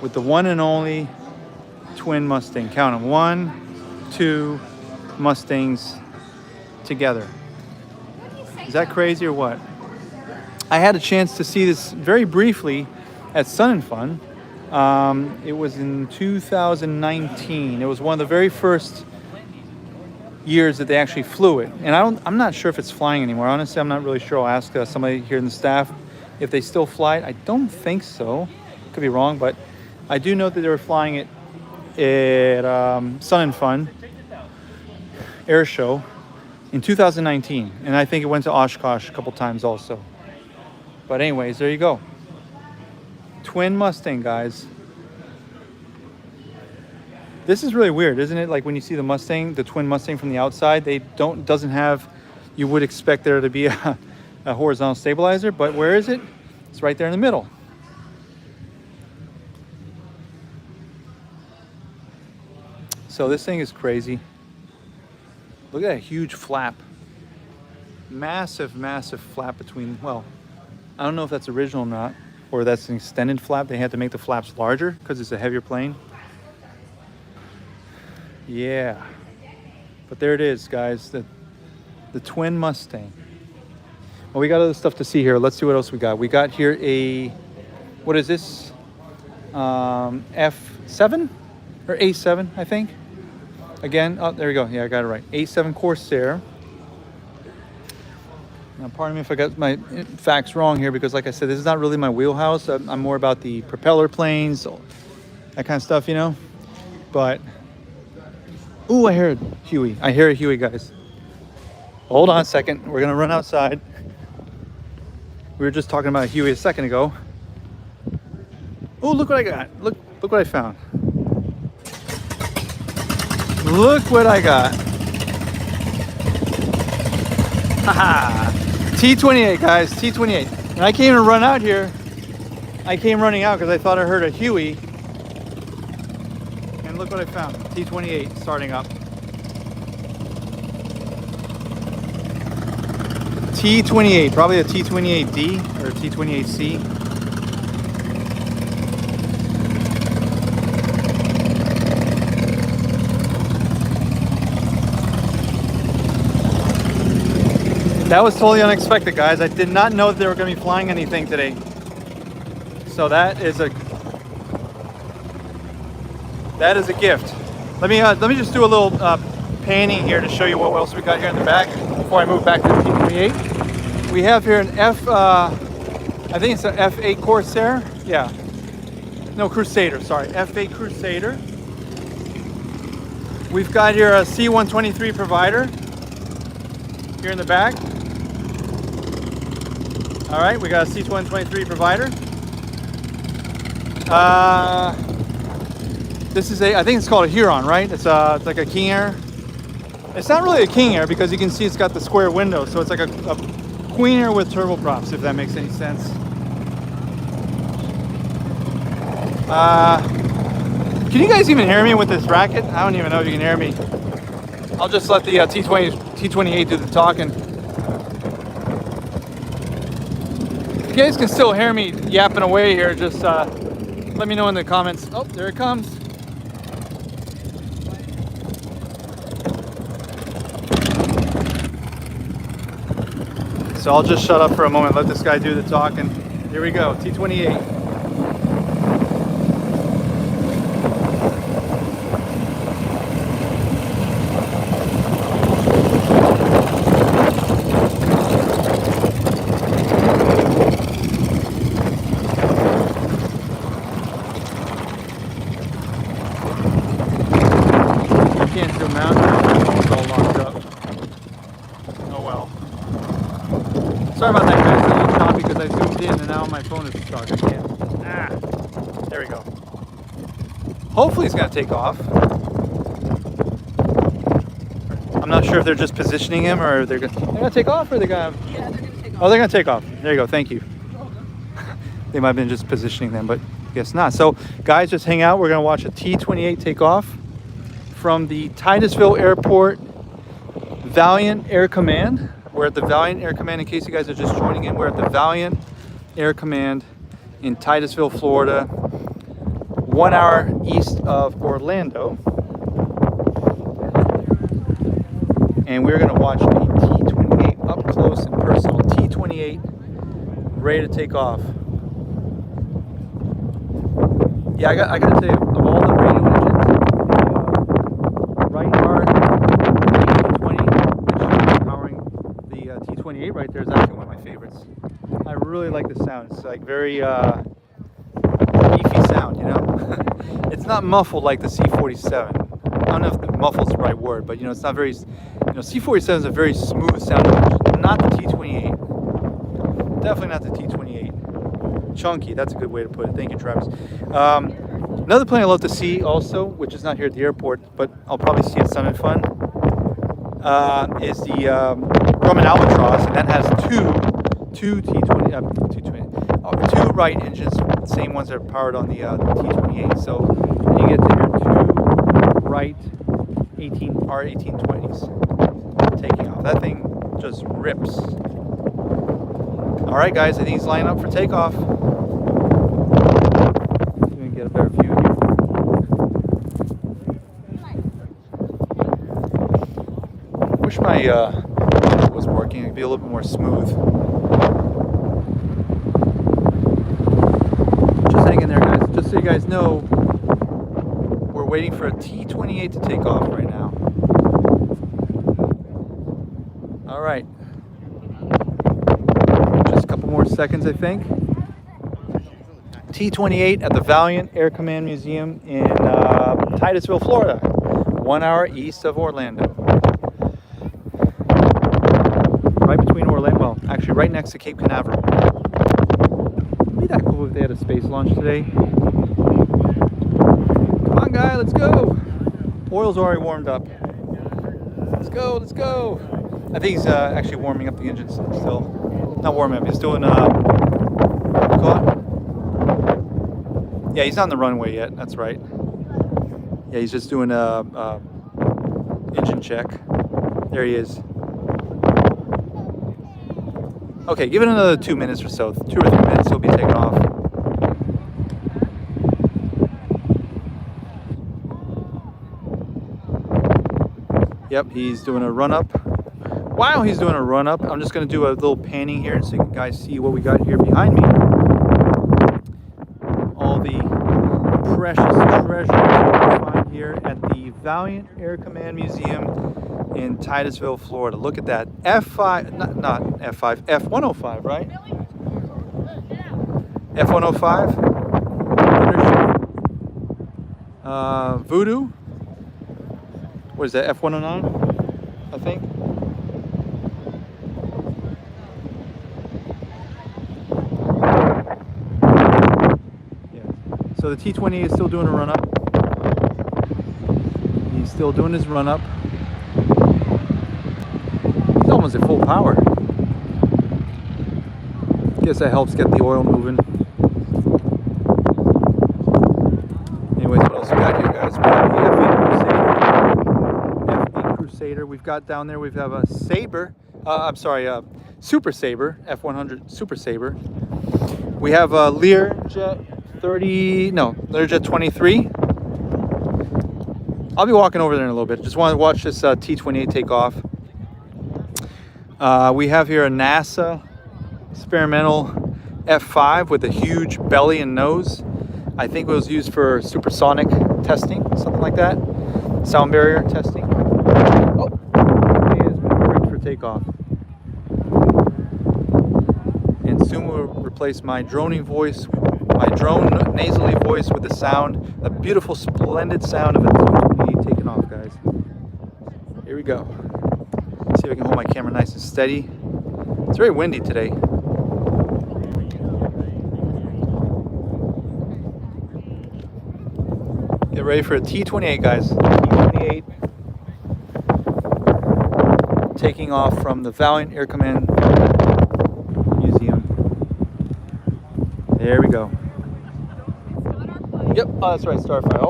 with the one and only twin Mustang. Count them. 1, 2 Mustangs together. Is that crazy or what? I had a chance to see this very briefly at Sun and Fun. It was in 2019. It was one of the very first years that they actually flew it. And I'm not sure if it's flying anymore. Honestly, I'm not really sure. I'll ask somebody here in the staff if they still fly it. I don't think so. Could be wrong, but I do know that they were flying it at Sun and Fun Air Show in 2019. And I think it went to Oshkosh a couple times also. But anyways, there you go. Twin Mustang, guys. This is really weird, isn't it? Like when you see the Mustang, the twin Mustang from the outside, doesn't have, you would expect there to be a horizontal stabilizer, but where is it? It's right there in the middle. So this thing is crazy. Look at that huge flap. Massive, massive flap between, well, I don't know if that's original or not. or that's an extended flap. They had to make the flaps larger because it's a heavier plane. Yeah, but there it is, guys, the twin Mustang. Well, we got other stuff to see here. Let's see what else we got. We got here a, what is this? F7 or A7, I think. Again, oh, there we go. Yeah, I got it right. A7 Corsair. Now, pardon me if I got my facts wrong here, because like I said, this is not really my wheelhouse. I'm more about the propeller planes, that kind of stuff, you know. But, ooh, I heard Huey. I hear a Huey, guys. Hold on a second. We're going to run outside. We were just talking about a Huey a second ago. Oh, look what I got. Look what I found. Look what I got. Haha. T28, guys. T28. And I can't even run out here. I came running out because I thought I heard a Huey. And look what I found. T28 starting up. T28, probably a T28D or a T28C. That was totally unexpected, guys. I did not know that they were going to be flying anything today. So that is a gift. Let me just do a little panning here to show you what else we got here in the back before I move back to the T28. We have here an I think it's an F8 Corsair. Yeah. No, Crusader, sorry. F8 Crusader. We've got here a C123 provider here in the back. All right, we got a C123 provider. This is I think it's called a Huron, right? It's like a King Air. It's not really a King Air because you can see it's got the square window, so it's like a Queen Air with turboprops, if that makes any sense. Can you guys even hear me with this racket? I don't even know if you can hear me. I'll just let the T28 do the talking. If you guys can still hear me yapping away here, just let me know in the comments. Oh, there it comes. So I'll just shut up for a moment, let this guy do the talking. Here we go, T28. Can't zoom out, it's all locked up. Oh well. Sorry about that, guys. It's a little choppy because I zoomed in and now my phone is stuck. I can't. There we go. Hopefully it's going to take off. I'm not sure if they're just positioning him or they're going to take off or they're going to... Yeah, they're going to take off. Oh, they're going to take off. There you go. Thank you. They might have been just positioning them, but I guess not. So, guys, just hang out. We're going to watch a T28 take off from the Titusville Airport Valiant Air Command. We're at the Valiant Air Command. In case you guys are just joining in, we're at the Valiant Air Command in Titusville, Florida, 1 hour east of Orlando. And we're going to watch the T28 up close and personal. T28 ready to take off. Yeah, I got to tell you, of all the radio engines, right arc T20, which is powering the T28 right there, is actually one of my favorites. I really like the sound. It's like very beefy sound, you know? It's not muffled like the C47. I don't know if muffled is the right word, but you know, it's not very, you know, C47 is a very smooth sounding engine, not the T28. Definitely not the T28. Chunky, that's a good way to put it. Thank you, Travis. Another plane I love to see also, which is not here at the airport, but I'll probably see at Summit Fun, is the Grumman Albatross, and that has two Wright engines, same ones that are powered on the T28. So you get to hear 2 Wright R1820s taking off. That thing just rips. All right, guys, I think he's lining up for takeoff. better view here. Wish my was working. It'd be a little bit more smooth. Just hang in there, guys. Just so you guys know, we're waiting for a T-28 to take off right now. All right. Just a couple more seconds, I think. T-28 at the Valiant Air Command Museum in Titusville, Florida, 1 hour east of Orlando. Right between Orlando, well, actually right next to Cape Canaveral. Wouldn't be that cool if they had a space launch today? Come on, guy, let's go. Oil's already warmed up. Let's go, let's go. I think he's actually warming up the engine still. Not warming up, he's doing, what do you call it? Yeah, he's not on the runway yet, that's right. Yeah, he's just doing a engine check. There he is. Okay, give it another 2 minutes or so. 2 or 3 minutes, he'll be taking off. Yep, he's doing a run-up. While he's doing a run-up, I'm just going to do a little panning here so you guys see what we got here behind me. All the precious treasures that we find here at the Valiant Air Command Museum in Titusville, Florida. Look at that. F5, not F5, F-105, right? F-105. Voodoo. What is that, F-109, I think? Yeah. So the T-28 is still doing a run-up. He's still doing his run-up. He's almost at full power. Guess that helps get the oil moving. Anyways, what else we got here, guys? We have the F8 Crusader. We've got down there, we have a Sabre. Super Sabre, F100 Super Sabre. We have a Learjet 23. I'll be walking over there in a little bit. Just want to watch this T-28 take off. We have here a NASA experimental F5 with a huge belly and nose. I think it was used for supersonic testing, something like that. Sound barrier testing. Oh, it is great for takeoff. And soon we'll replace my droning voice, my drone nasally voice with the sound, the beautiful, splendid sound of a T-28 taking off, guys. Here we go. See if I can hold my camera nice and steady. It's very windy today. Get ready for a T-28, guys. T-28 taking off from the Valiant Air Command Museum. There we go. Yep, oh, that's right, Starfire.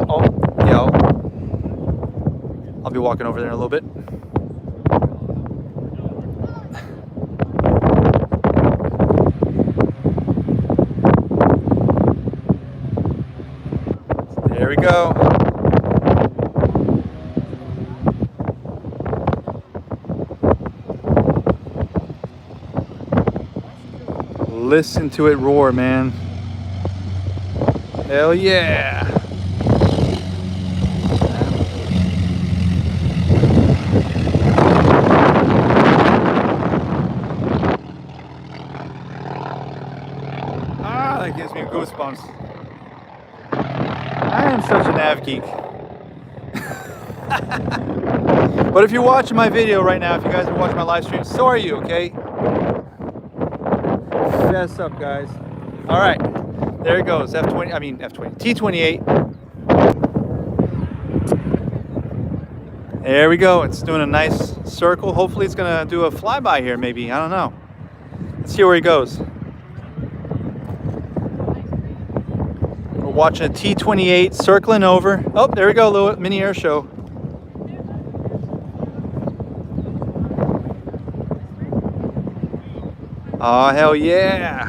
I'll be walking over there in a little bit. There we go. Listen to it roar, man. Hell yeah. Ah, that gives me goosebumps. I am such a nav geek. But if you're watching my video right now, if you guys are watching my live stream, so are you, okay? Fess up, guys. All right, there it goes. T-28. There we go. It's doing a nice circle. Hopefully it's gonna do a flyby here, maybe. I don't know. Let's see where he goes. We're watching a T-28 circling over. Oh, there we go, little mini air show. Oh, hell yeah.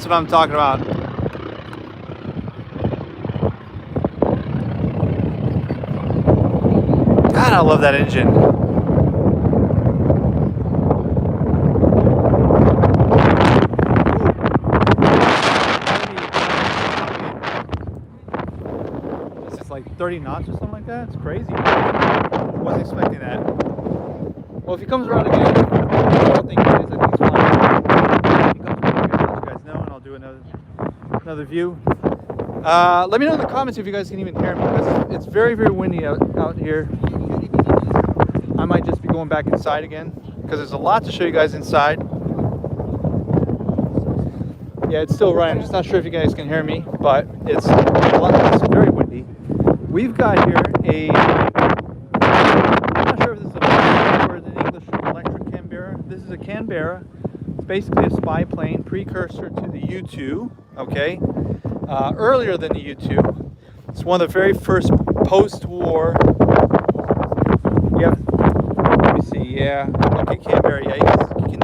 That's what I'm talking about. God, I love that engine. Is this like 30 knots or something like that? It's crazy. Wasn't expecting that. Well, if he comes around again, I don't think he is. I think he's flying. If he comes around again, I'll let you guys know, and I'll do another view. Let me know in the comments if you guys can even hear me, because it's very, very windy out here. I might just be going back inside again, because there's a lot to show you guys inside. Yeah, it's still running. I'm just not sure if you guys can hear me, but it's very windy. We've got here I'm not sure if this is a or an English electric Canberra. This is a Canberra. It's basically a spy plane, precursor to the U-2, okay? Earlier than the U-2. It's one of the very first post-war. Yep. Let me see. Yeah. Okay, Canberra. Yeah, you can.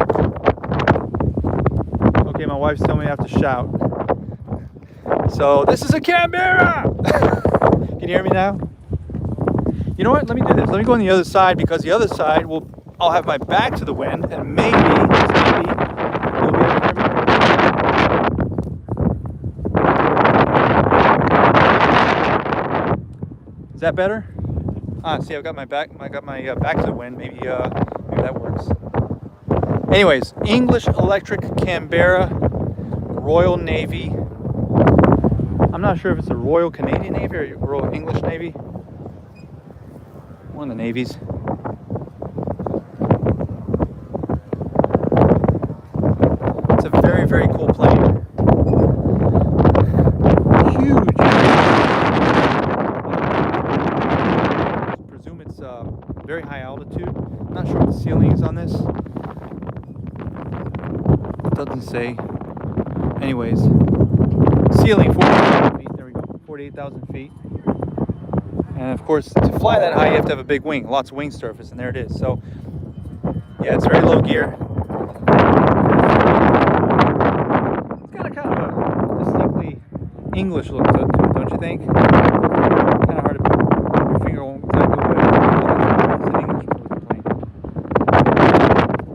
Okay, my wife's telling me I have to shout. So this is a Canberra. Can you hear me now? You know what? Let me do this. Let me go on the other side, because the other side I'll have my back to the wind, and maybe you'll be able to hear me. Is that better? See, I've got my back. I got my back to the wind. Maybe that works. Anyways, English Electric Canberra, Royal Navy. I'm not sure if it's a Royal Canadian Navy or Royal English Navy. One of the navies. It's a very, very cool plane. Huge. Very high altitude. I'm not sure what the ceiling is on this. It doesn't say. Anyways, ceiling 48,000 feet. There we go. 48,000 feet. And of course, to fly that high, you have to have a big wing, lots of wing surface, and there it is. So, yeah, it's very low gear. It's got a kind of a distinctly English look to it, don't you think? Kind of hard to put your finger on exactly what it is.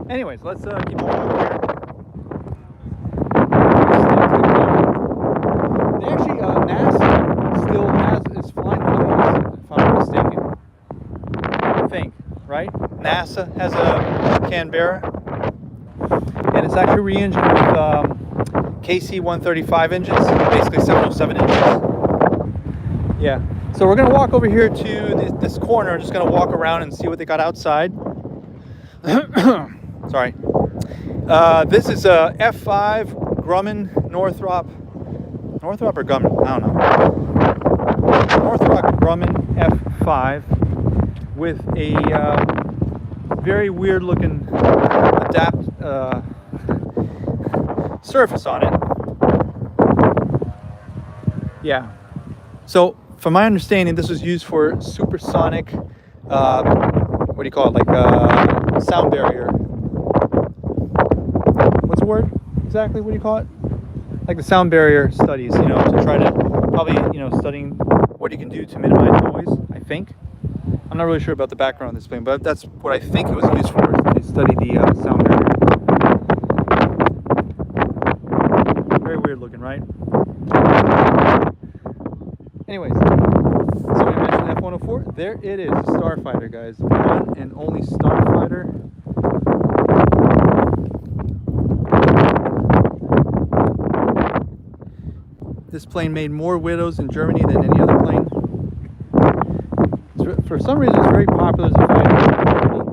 Anyways, let's keep on walking here. They actually, NASA still is flying one of these, if I'm not mistaken. I think, right? NASA has a Canberra, and it's actually re-engined with KC-135 engines, basically 707 engines. Yeah. So we're gonna walk over here to this corner. Just gonna walk around and see what they got outside. Sorry. This is a F5 Grumman Northrop or Grumman, I don't know. Northrop Grumman F5 with a very weird looking surface on it. Yeah. So from my understanding, this was used for supersonic, what do you call it, like sound barrier. What's the word exactly? What do you call it? Like the sound barrier studies, you know, to try to probably, you know, studying what you can do to minimize noise, I think. I'm not really sure about the background of this plane, but that's what I think it was used for, to study the sound barrier. Very weird looking, right? Anyways, so we mentioned F-104. There it is, a starfighter, guys. One and only starfighter. This plane made more widows in Germany than any other plane. For some reason, it's very popular as a fighter in Germany.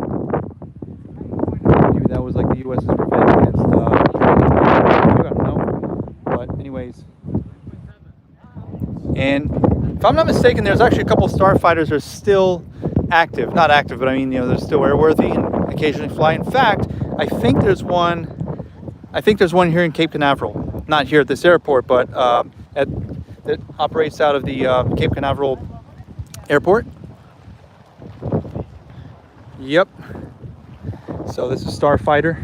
Maybe that was like the U.S.'s revenge against Germany. I don't know. But anyways. And if I'm not mistaken, there's actually a couple of starfighters that are still active. Not active, but I mean, you know, they're still airworthy and occasionally fly. In fact, I think there's one here in Cape Canaveral. Not here at this airport, but that operates out of the Cape Canaveral airport. Yep. So this is Starfighter.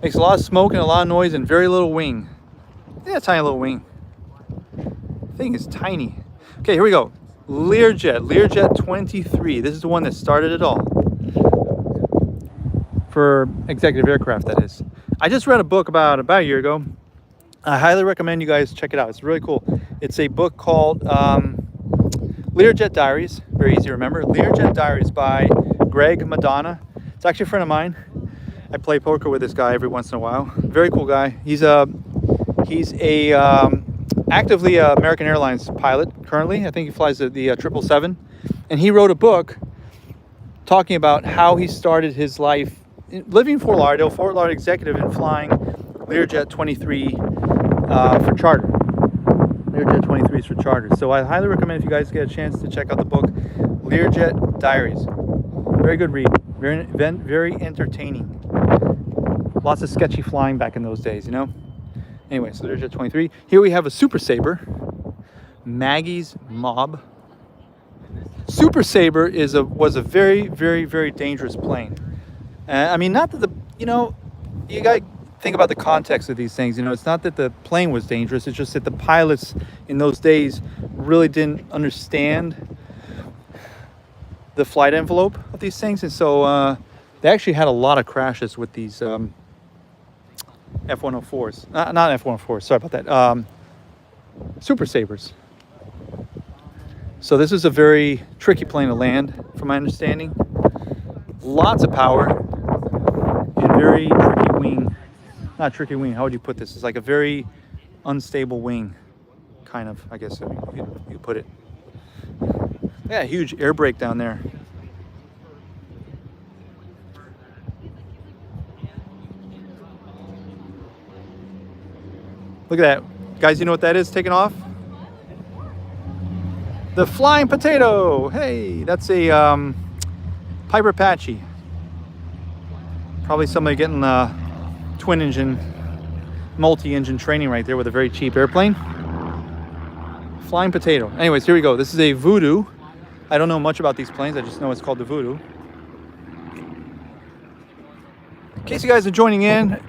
Makes a lot of smoke and a lot of noise and very little wing. Yeah, tiny little wing. Thing is tiny. Okay, here we go. Learjet 23. This is the one that started it all. For executive aircraft, that is. I just read a book about a year ago. I highly recommend you guys check it out. It's really cool. It's a book called Learjet Diaries. Very easy to remember. Learjet Diaries by Greg Madonna. It's actually a friend of mine. I play poker with this guy every once in a while. Very cool guy. He's a actively American Airlines pilot currently. I think he flies the 777. And he wrote a book talking about how he started his life living in Fort Lauderdale executive, and flying Learjet 23 for charter. Learjet 23 is for charter. So I highly recommend, if you guys get a chance, to check out the book Learjet Diaries. Very good read. Very entertaining. Lots of sketchy flying back in those days, you know? Anyway, so Learjet 23. Here we have a Super Sabre. Maggie's Mob. Super Sabre was a very, very, very dangerous plane. I mean, not that you got to think about the context of these things. You know, it's not that the plane was dangerous. It's just that the pilots in those days really didn't understand the flight envelope of these things. And so they actually had a lot of crashes with these F-104s. Not F-104s, sorry about that. Super Sabres. So this is a very tricky plane to land, from my understanding. Lots of power and very tricky wing. Not tricky wing, how would you put this? It's like a very unstable wing, kind of, I guess you put it. Yeah, a huge air brake down there. Look at that. Guys, you know what that is taking off? The Flying Potato. Hey, that's a Piper Apache. Probably somebody getting twin engine, multi-engine training right there with a very cheap airplane. Flying Potato. Anyways, here we go. This is a Voodoo. I don't know much about these planes. I just know it's called the Voodoo. In case you guys are joining in,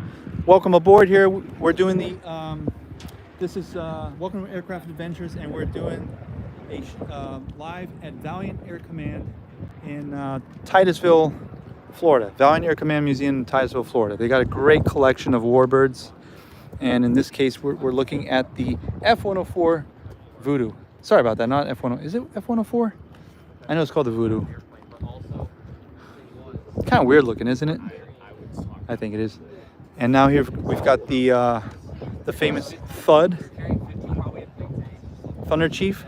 welcome aboard here. We're doing the, this is Welcome to Aircraft Adventures, and we're doing a live at Valiant Air Command in Titusville, Florida. Valiant Air Command Museum in Titusville, Florida. They got a great collection of Warbirds, and in this case, we're looking at the F-104 Voodoo. Sorry about that, not F-104. Is it F-104? I know it's called the Voodoo. Kind of weird looking, isn't it? I think it is. And now here we've got the famous Thud, Thunder Chief.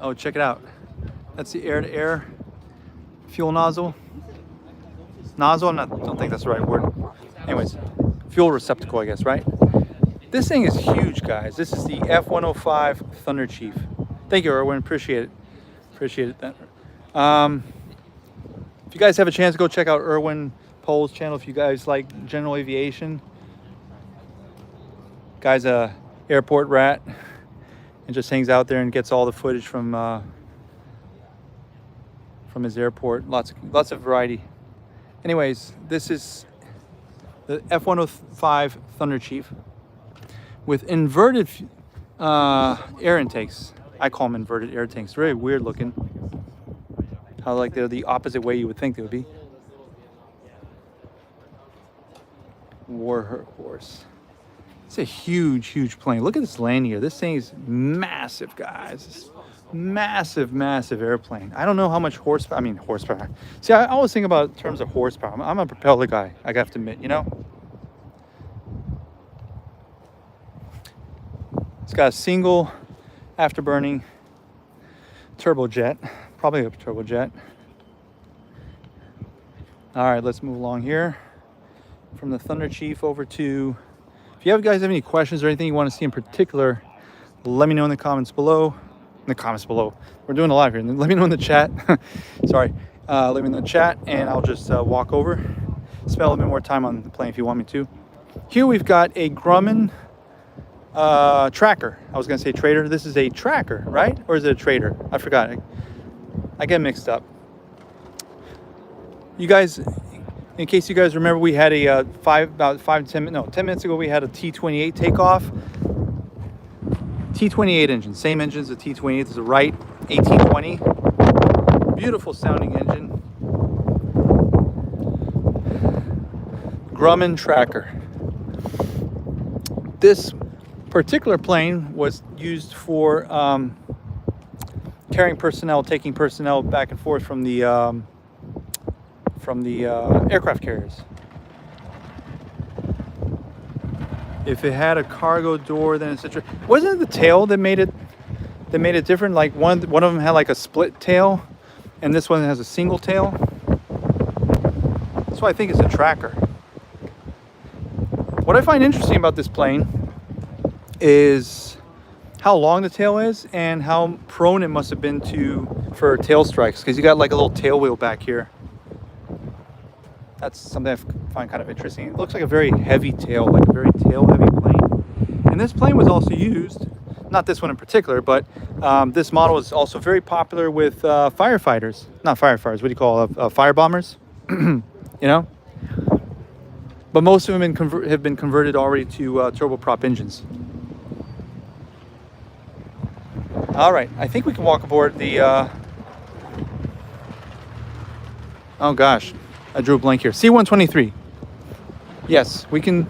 Oh, check it out. That's the air-to-air fuel nozzle. Nozzle? I don't think that's the right word. Anyways, fuel receptacle, I guess, right? This thing is huge, guys. This is the F-105 Thunder Chief. Thank you, Erwin. Appreciate it. Appreciate it. If you guys have a chance, go check out Erwin Pohl's channel if you guys like general aviation. Guy's a airport rat and just hangs out there and gets all the footage from his airport. Lots of variety. Anyways, this is the F-105 Thunder Chief with inverted air intakes. I call them inverted air tanks. Very weird looking. How like they're the opposite way you would think they would be. Warhorse. It's a huge, huge plane. Look at this landing gear. This thing is massive, guys. Massive, massive airplane. I don't know how much horsepower. I mean, horsepower. See, I always think about in terms of horsepower. I'm a propeller guy, I have to admit, you know? It's got a single afterburning turbojet. Probably a turbojet. All right, let's move along here. From the Thunder Chief over to... If you guys have any questions or anything you want to see in particular, let me know in the comments below. We're doing a live here. Let me know in the chat. Sorry. Let me know in the chat, and I'll just walk over. Spend a little bit more time on the plane if you want me to. Here we've got a Grumman tracker. I was going to say trader. This is a tracker, right? Or is it a trader? I forgot. I get mixed up. You guys, In case you guys remember, we had a 10 minutes ago, we had a T-28 takeoff. T-28 engine, same engine as the T-28. This is a Wright 1820. Beautiful sounding engine. Grumman tracker. This particular plane was used for carrying personnel, taking personnel back and forth from the aircraft carriers. If it had a cargo door, then it's wasn't it the tail that made it different? Like one of them had like a split tail, and this one has a single tail. That's why I think it's a tracker. What I find interesting about this plane is how long the tail is and how prone it must have been for tail strikes, because you got like a little tail wheel back here. That's something I find kind of interesting. It looks like a very heavy tail, like a very tail-heavy plane. And this plane was also used, not this one in particular, but this model is also very popular with firefighters. Not firefighters, what do you call it? Fire bombers, you know? But most of them have been converted already to turboprop engines. All right, I think we can walk aboard the... oh gosh, I drew a blank here. C-123. Yes, we can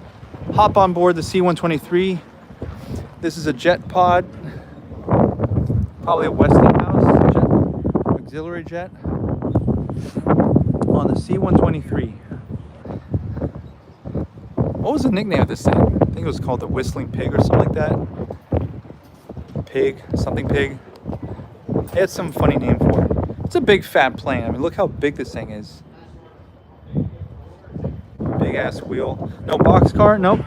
hop on board the C-123. This is a jet pod. Probably a Westinghouse jet, auxiliary jet. On the C-123. What was the nickname of this thing? I think it was called the Whistling Pig or something like that. Pig, something pig. It had some funny name for it. It's a big fat plane. I mean, look how big this thing is. Big ass wheel. No boxcar. Nope.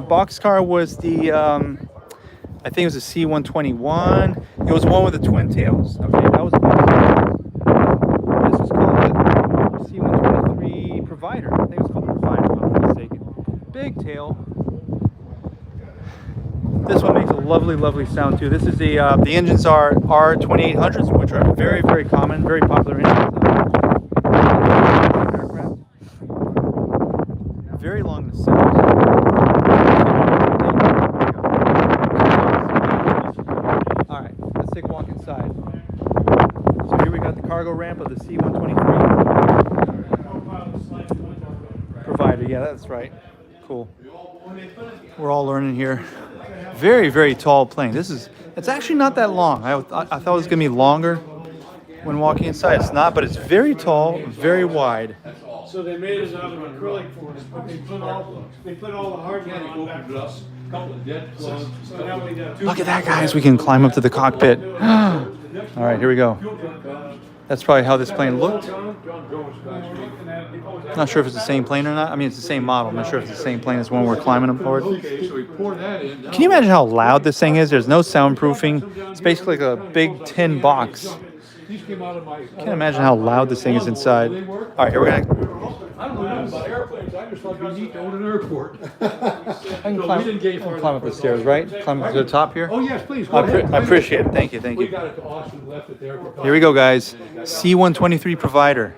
Boxcar was the I think it was a C-121. It was one with the twin tails. Okay, that was a boxcar. This is called the C-123 Provider. I think it was called the Provider, if I'm not mistaken. Big tail. This one makes a lovely, lovely sound too. This is the engines are R2800s, which are very, very common, very popular engines. Aircraft. Very long nacelles. All right, let's take a walk inside. So here we got the cargo ramp of the C-123 Provider. Yeah, that's right. Cool. We're all learning here. Very, very tall plane. It's actually not that long. I thought it was going to be longer when walking inside. It's not, but it's very tall, very wide. So they made it out of acrylic for us, but they put all the hardware on back for us. So now we got Look at that, guys. We can climb up to the cockpit. All right, here we go. That's probably how this plane looked. Not sure if it's the same plane or not. I mean, it's the same model. I'm not sure if it's the same plane as one we're climbing aboard. Okay, so we pour that in. Can you imagine how loud this thing is? There's no soundproofing. It's basically like a big tin box. These came out of my. Can't imagine how loud this thing is inside. All right, here we're gonna. I don't know nothing about airplanes. I just thought it'd be neat to own an airport. I can climb up the stairs, right? Climb up to the top here. Oh yes, please. Go ahead. I appreciate it. Thank you. We got it to Austin, left it there. Here we go, guys. C-123 Provider.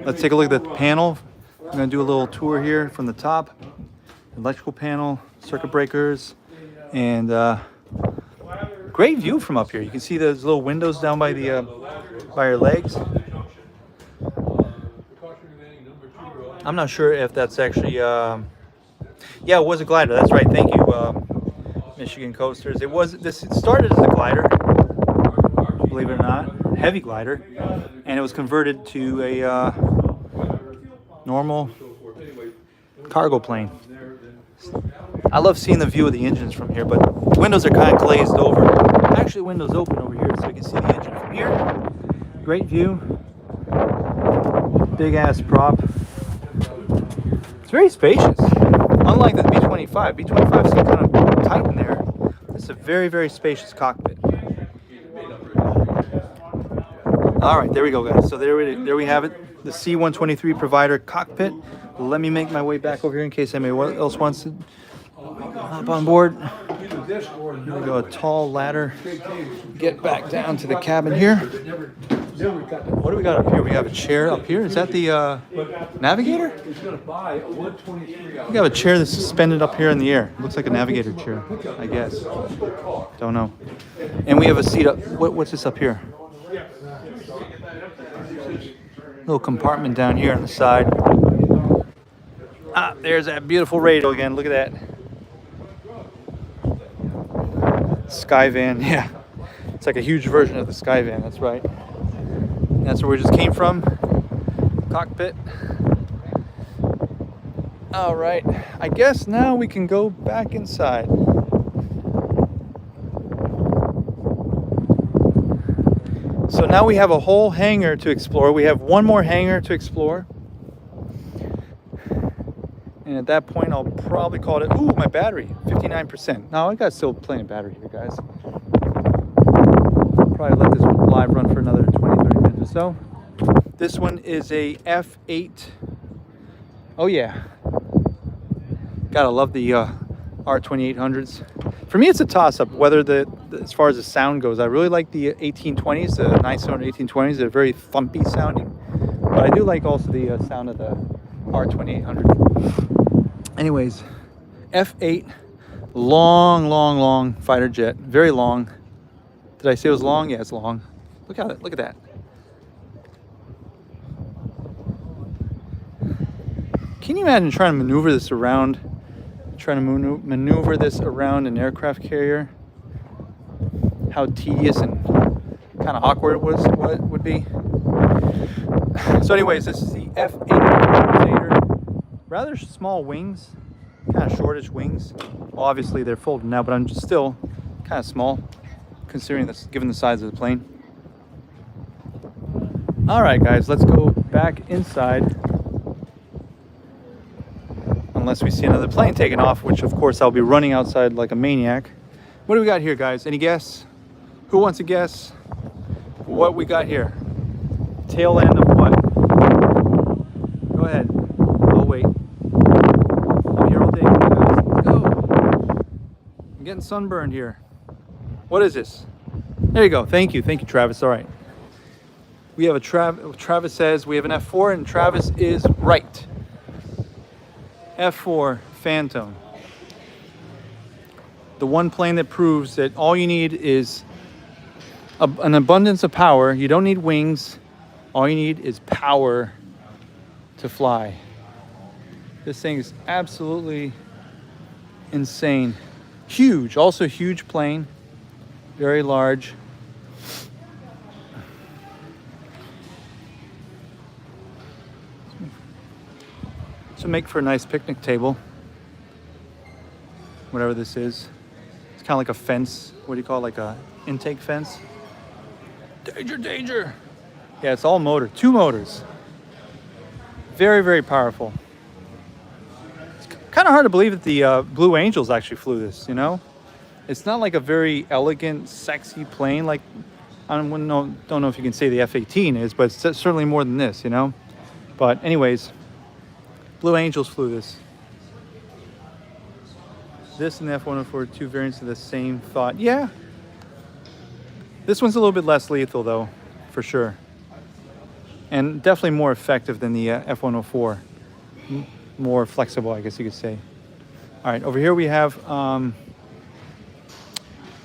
Let's take a look at the panel. I'm going to do a little tour here from the top. Electrical panel, circuit breakers, and great view from up here. You can see those little windows down by the by your legs. I'm not sure if that's actually yeah, it was a glider. That's right. Thank you, Michigan Coasters. It started as a glider, believe it or not, heavy glider, and it was converted to a normal cargo plane. I love seeing the view of the engines from here, but the windows are kind of glazed over. Actually, windows open over here, so you can see the engine from here. Great view. Big ass prop. It's very spacious. Unlike the B-25. B-25 is still kind of tight in there. It's a very, very spacious cockpit. All right, there we go, guys. So there we have it. The C-123 Provider cockpit. Let me make my way back over here in case anybody else wants to hop on board. Here we go, a tall ladder. Get back down to the cabin here. What do we got up here? We have a chair up here. Is that the navigator? We have a chair that's suspended up here in the air. Looks like a navigator chair, I guess. Don't know. And we have a seat up. What's this up here? Little compartment down here on the side. Ah, there's that beautiful radio again. Look at that. Skyvan, yeah. It's like a huge version of the Skyvan, that's right. That's where we just came from. Cockpit. All right, I guess now we can go back inside. So now we have a whole hangar to explore. We have one more hangar to explore. And at that point, I'll probably call it, ooh, my battery, 59%. No, I got still plenty of battery here, guys. Probably let this live run for another 20, 30 minutes or so. This one is a F8. Oh yeah. Gotta love the R2800s. For me, it's a toss-up whether as far as the sound goes. I really like the 1820s, the 9-cylinder 1820s. They're very thumpy sounding. But I do like also the sound of the R2800. Anyways, F8, long fighter jet. Very long. Did I say it was long? Yeah, it's long. Look at it. Look at that. Can you imagine trying to maneuver this around? Trying to maneuver this around an aircraft carrier? How tedious and kind of awkward it would be. So anyways, this is the F8 Crusader. Rather small wings, kind of shortish wings. Well, obviously they're folded now, but I'm just still kind of small, considering this, given the size of the plane. All right, guys, let's go back inside. Unless we see another plane taking off, which of course I'll be running outside like a maniac. What do we got here, guys? Any guess? Who wants to guess what we got here? Tail end of what? Go ahead. I'll wait. I'm here all day, guys. Let's go. I'm getting sunburned here. What is this? There you go. Thank you, Travis. All right. We have a Travis says we have an F4, and Travis is right. F4 Phantom. The one plane that proves that all you need is an abundance of power. You don't need wings. All you need is power to fly. This thing is absolutely insane. Huge, also huge plane. Very large. To make for a nice picnic table, whatever this is. It's kind of like a fence. What do you call it? Like a intake fence? Danger, danger. Yeah, it's all motor. 2 motors. Very, very powerful. It's kind of hard to believe that the Blue Angels actually flew this, you know? It's not like a very elegant, sexy plane. Like, I don't know if you can say the F-18 is, but it's certainly more than this, you know? But anyways, Blue Angels flew this. This and the F-104 are 2 variants of the same thought. Yeah. This one's a little bit less lethal, though, for sure. And definitely more effective than the F-104. More flexible, I guess you could say. All right, over here we have,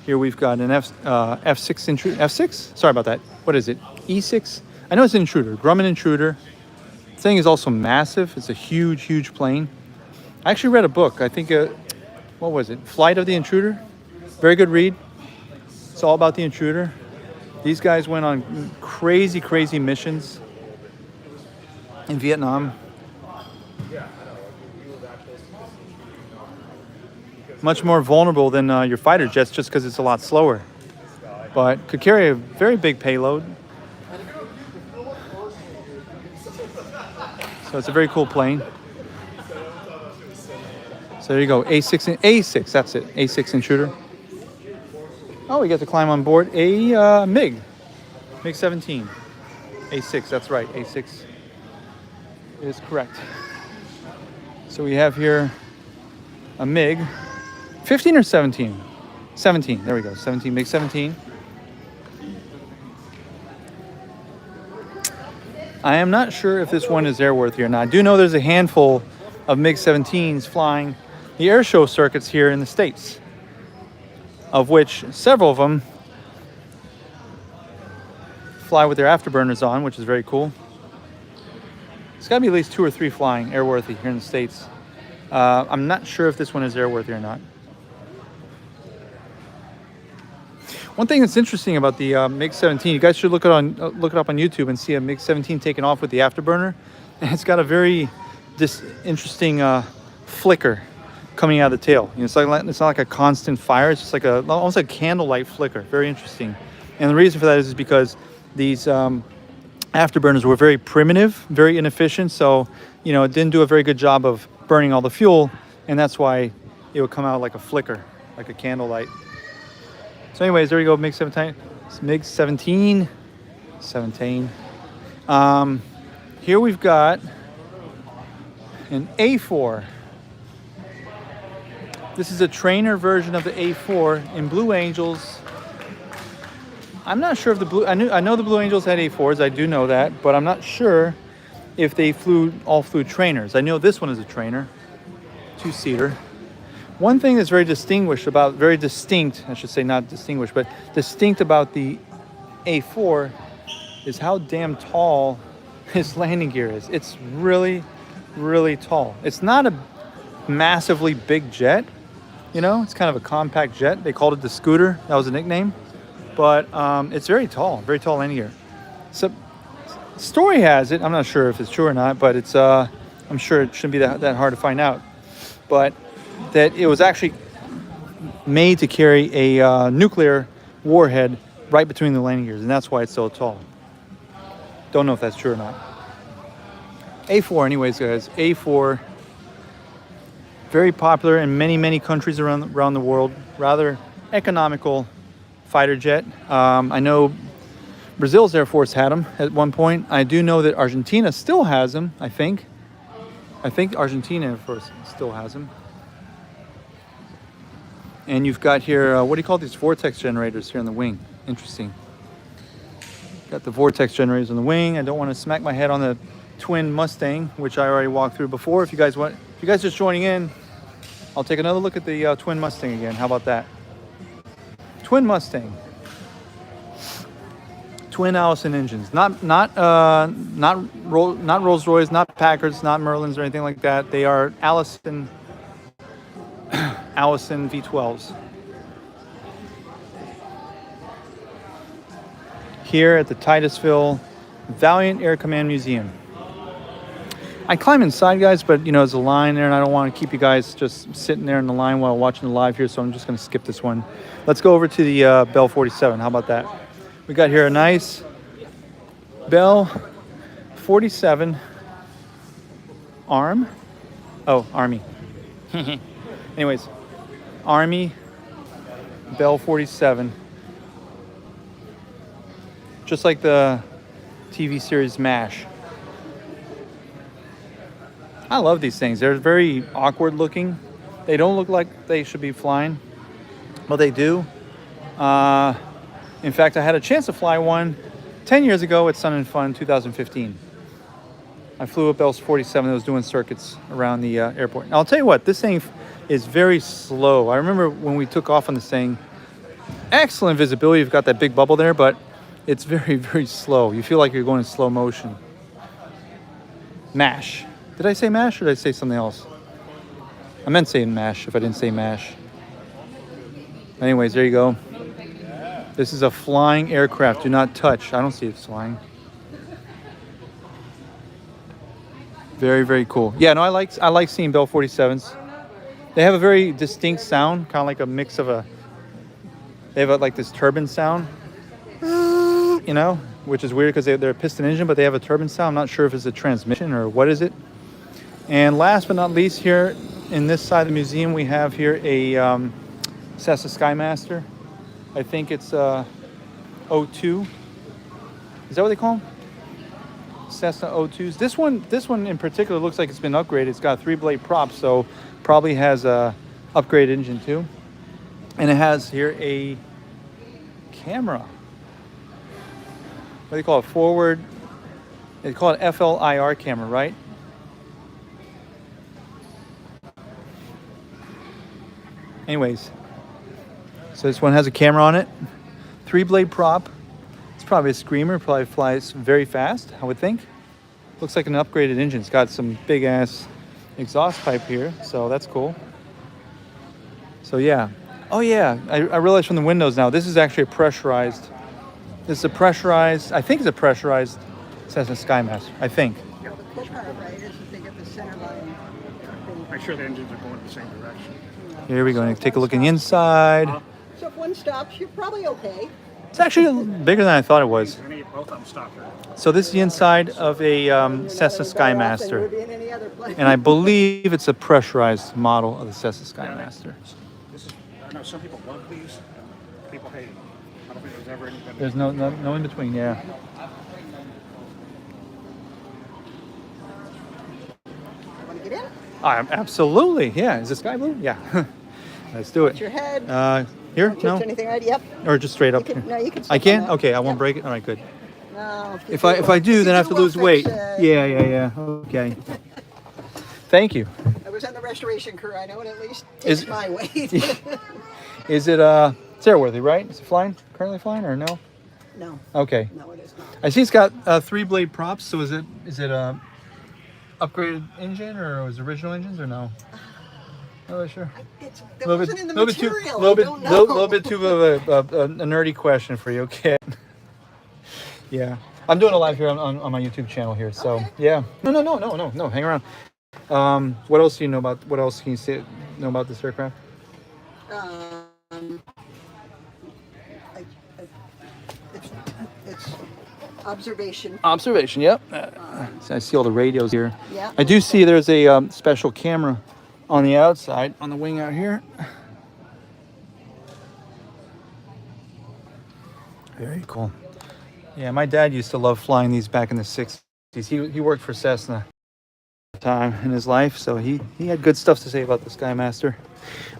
here we've got an F6 intruder. F6? Sorry about that. What is it? E6? I know it's an intruder. Grumman intruder. This thing is also massive. It's a huge, huge plane. I actually read a book. I think, what was it? Flight of the Intruder. Very good read. It's all about the intruder. These guys went on crazy, crazy missions in Vietnam. Much more vulnerable than your fighter jets just because it's a lot slower. But could carry a very big payload. So it's a very cool plane. So there you go, A6, that's it, A6 intruder. Oh, we get to climb on board a MiG-17. A6, that's right, A6 is correct. So we have here a MiG, 15 or 17? 17, there we go, 17, MiG-17. I am not sure if this one is airworthy or not. I do know there's a handful of MiG-17s flying the air show circuits here in the States, of which several of them fly with their afterburners on, which is very cool. There's got to be at least 2 or 3 flying airworthy here in the States. I'm not sure if this one is airworthy or not. One thing that's interesting about the MiG-17, you guys should look it up on YouTube and see a MiG-17 taking off with the afterburner. And it's got a very interesting flicker coming out of the tail. You know, it's not like a constant fire. It's just like almost like a candlelight flicker. Very interesting. And the reason for that is because these afterburners were very primitive, very inefficient. So, you know, it didn't do a very good job of burning all the fuel. And that's why it would come out like a flicker, like a candlelight. So anyways, there you go, MiG-17. MiG-17. 17. Here we've got an A4. This is a trainer version of the A4 in Blue Angels. I'm not sure if the Blue... I know the Blue Angels had A4s, I do know that, but I'm not sure if they all flew trainers. I know this one is a trainer, 2-seater. One thing that's very distinct, I should say not distinguished, but distinct about the A4 is how damn tall his landing gear is. It's really, really tall. It's not a massively big jet, you know, it's kind of a compact jet. They called it the Scooter, that was a nickname, but it's very tall landing gear. So, story has it, I'm not sure if it's true or not, but it's, I'm sure it shouldn't be that hard to find out, but that it was actually made to carry a nuclear warhead right between the landing gears, and that's why it's so tall. Don't know if that's true or not. A4 anyways, guys, A4, very popular in many countries around the world. Rather economical fighter jet. I know Brazil's Air Force had them at one point. I do know that Argentina still has them, I think Argentina Air Force still has them. And you've got here, what do you call these vortex generators here on the wing? Interesting. Got the vortex generators on the wing. I don't want to smack my head on the twin Mustang, which I already walked through before. If you guys just joining in, I'll take another look at the twin Mustang again. How about that? Twin Mustang. Twin Allison engines. Not Rolls-Royce, not Packards, not Merlins or anything like that. They are Allison V12s. Here at the Titusville Valiant Air Command Museum. I climb inside, guys, but you know, there's a line there and I don't want to keep you guys just sitting there in the line while watching the live here, so I'm just going to skip this one. Let's go over to the Bell 47. How about that? We got here a nice Bell 47 Army. Anyways, Army Bell 47. Just like the TV series MASH. I love these things. They're very awkward looking. They don't look like they should be flying, but they do. In fact, I had a chance to fly one 10 years ago at Sun and Fun 2015. I flew a Bell 47 that was doing circuits around the airport. And I'll tell you what, this thing is very slow. I remember when we took off on this thing, excellent visibility. You've got that big bubble there, but it's very slow. You feel like you're going in slow motion. MASH. Did I say MASH or did I say something else? I meant saying MASH if I didn't say MASH. Anyways, there you go. This is a flying aircraft. Do not touch. I don't see it flying. Very cool. Yeah, no, I like seeing Bell 47s. They have a very distinct sound, kind of like a mix of they have like this turbine sound, you know, which is weird because they're a piston engine, but they have a turbine sound. I'm not sure if it's a transmission or what is it. And last but not least, here in this side of the museum, we have here a Cessna Skymaster. I think it's 02. Is that what they call them? Cessna 02s. This one in particular looks like it's been upgraded. It's got 3-blade props, so probably has a upgraded engine too. And it has here a camera. What do you call it? Forward. They call it FLIR camera, right? Anyways, so this one has a camera on it. 3-blade prop. It's probably a screamer. Probably flies very fast, I would think. Looks like an upgraded engine. It's got some big ass exhaust pipe here, so that's cool. So yeah. Oh yeah, I realized from the windows now, this is actually a pressurized. This is a pressurized, I think it's a pressurized Cessna Skymaster, I think. The cool part, right, is that they get the center line. Make sure the engines are going the same direction. Here we go, take a look in the inside. So if one stops, you're probably okay. It's actually bigger than I thought it was. I need both of them stopped. So this is the inside of a Cessna Skymaster. In any other place. And I believe it's a pressurized model of the Cessna Skymaster. This is, I know some people love these. People hate them. I don't think there's ever anything. There's no in between, yeah. Want to get in? Absolutely, yeah. Is it sky blue? Yeah. Let's do it. Put your head. Here? Touch No? anything, right? Yep. Or just straight up? You can, no, you can. I step can? on that. Okay, I won't Yep. break it. All right, good. No. If I do, then I have to we'll lose weight. fix it. Yeah. Okay. Thank you. I was on the restoration crew. I know it at least Is- takes my weight. Is it it's airworthy, right? Is it flying? Currently flying or no? No, Okay. no, it is not. I see it's got 3-blade props. So is it upgraded engine or is it original engines or no? Not really sure. That wasn't in the material. Little bit too of a nerdy question for you. Okay. Yeah, I'm doing a live here on my YouTube channel here. So Okay. yeah. No. Hang around. What else do you know about? What else can you know about this aircraft? It's observation. Observation. Yep. So I see all the radios here. Yeah. I do see there's a special camera on the outside on the wing out here. Very cool. Yeah, my dad used to love flying these back in the 60s. He worked for Cessna time in his life, so he had good stuff to say about the Skymaster.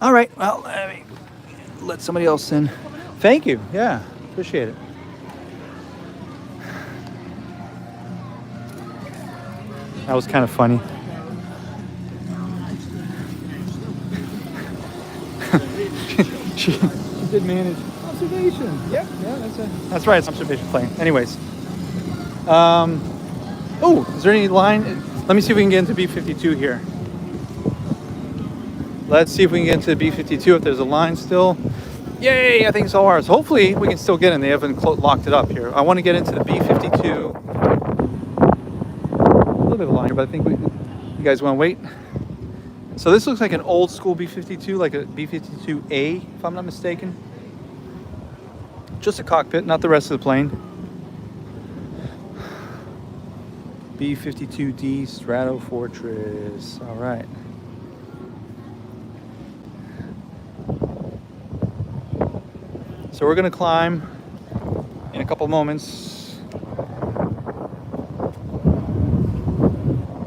All right, well, let me let somebody else in. Thank you. Yeah, appreciate it. That was kind of funny. she did manage observation. Yep, yeah, that's right. It's observation plane. Anyways, oh, is there any line? Let me see if we can get into B-52 here. Let's see if we can get into the B-52 if there's a line still. Yay! I think it's all ours. Hopefully we can still get in. They haven't locked it up here. I want to get into the B-52. A little bit of a line here, but I think you guys want to wait. So this looks like an old school B-52, like a B-52A, if I'm not mistaken. Just a cockpit, not the rest of the plane. B-52D Strato Fortress. All right. So we're going to climb in a couple moments.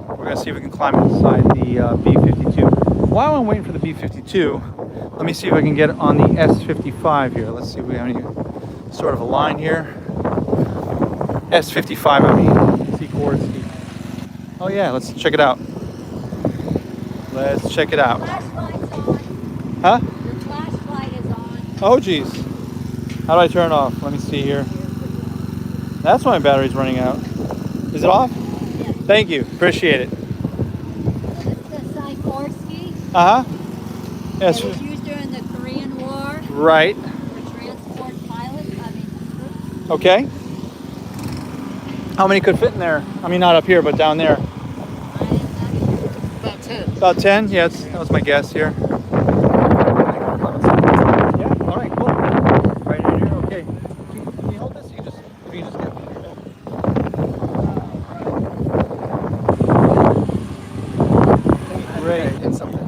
We're going to see if we can climb inside the B-52. While I'm waiting for the B-52, let me see if I can get on the S-55 here. Let's see if we have any sort of a line here. S-55, I mean. Sikorsky. Oh yeah, let's check it out. Let's check it out. Flashlight's on. Huh? Your flashlight is on. Oh geez. How do I turn it off? Let me see here. That's why my battery's running out. Is it off? Yes. Thank you. Appreciate it. It's the Sikorsky. Uh-huh. Yes. It was used during the Korean War Right. for transport pilots. Troops. Okay. How many could fit in there? I mean, not up here, but down there. About 10. About 10? Yeah, that was my guess here. Yeah, all right, cool. Right in here, okay. Can you hold this? You can just get... Great.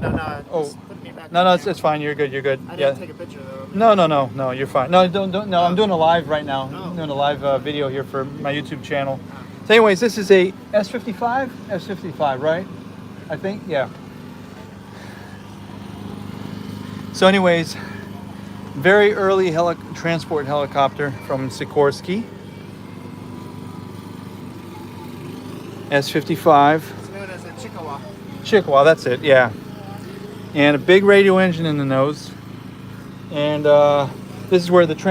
No, Oh. put me back. No, it's fine. You're good. I didn't take a picture though. No, you're fine. No, don't. I'm doing a live right now. Oh. I'm doing a live video here for my YouTube channel. So anyways, this is a S-55? S-55, right? I think, yeah. So anyways, very early transport helicopter from Sikorsky. S55. It's known as a Chickawa. Chickawa, that's it, yeah. And a big radio engine in the nose. And this is where this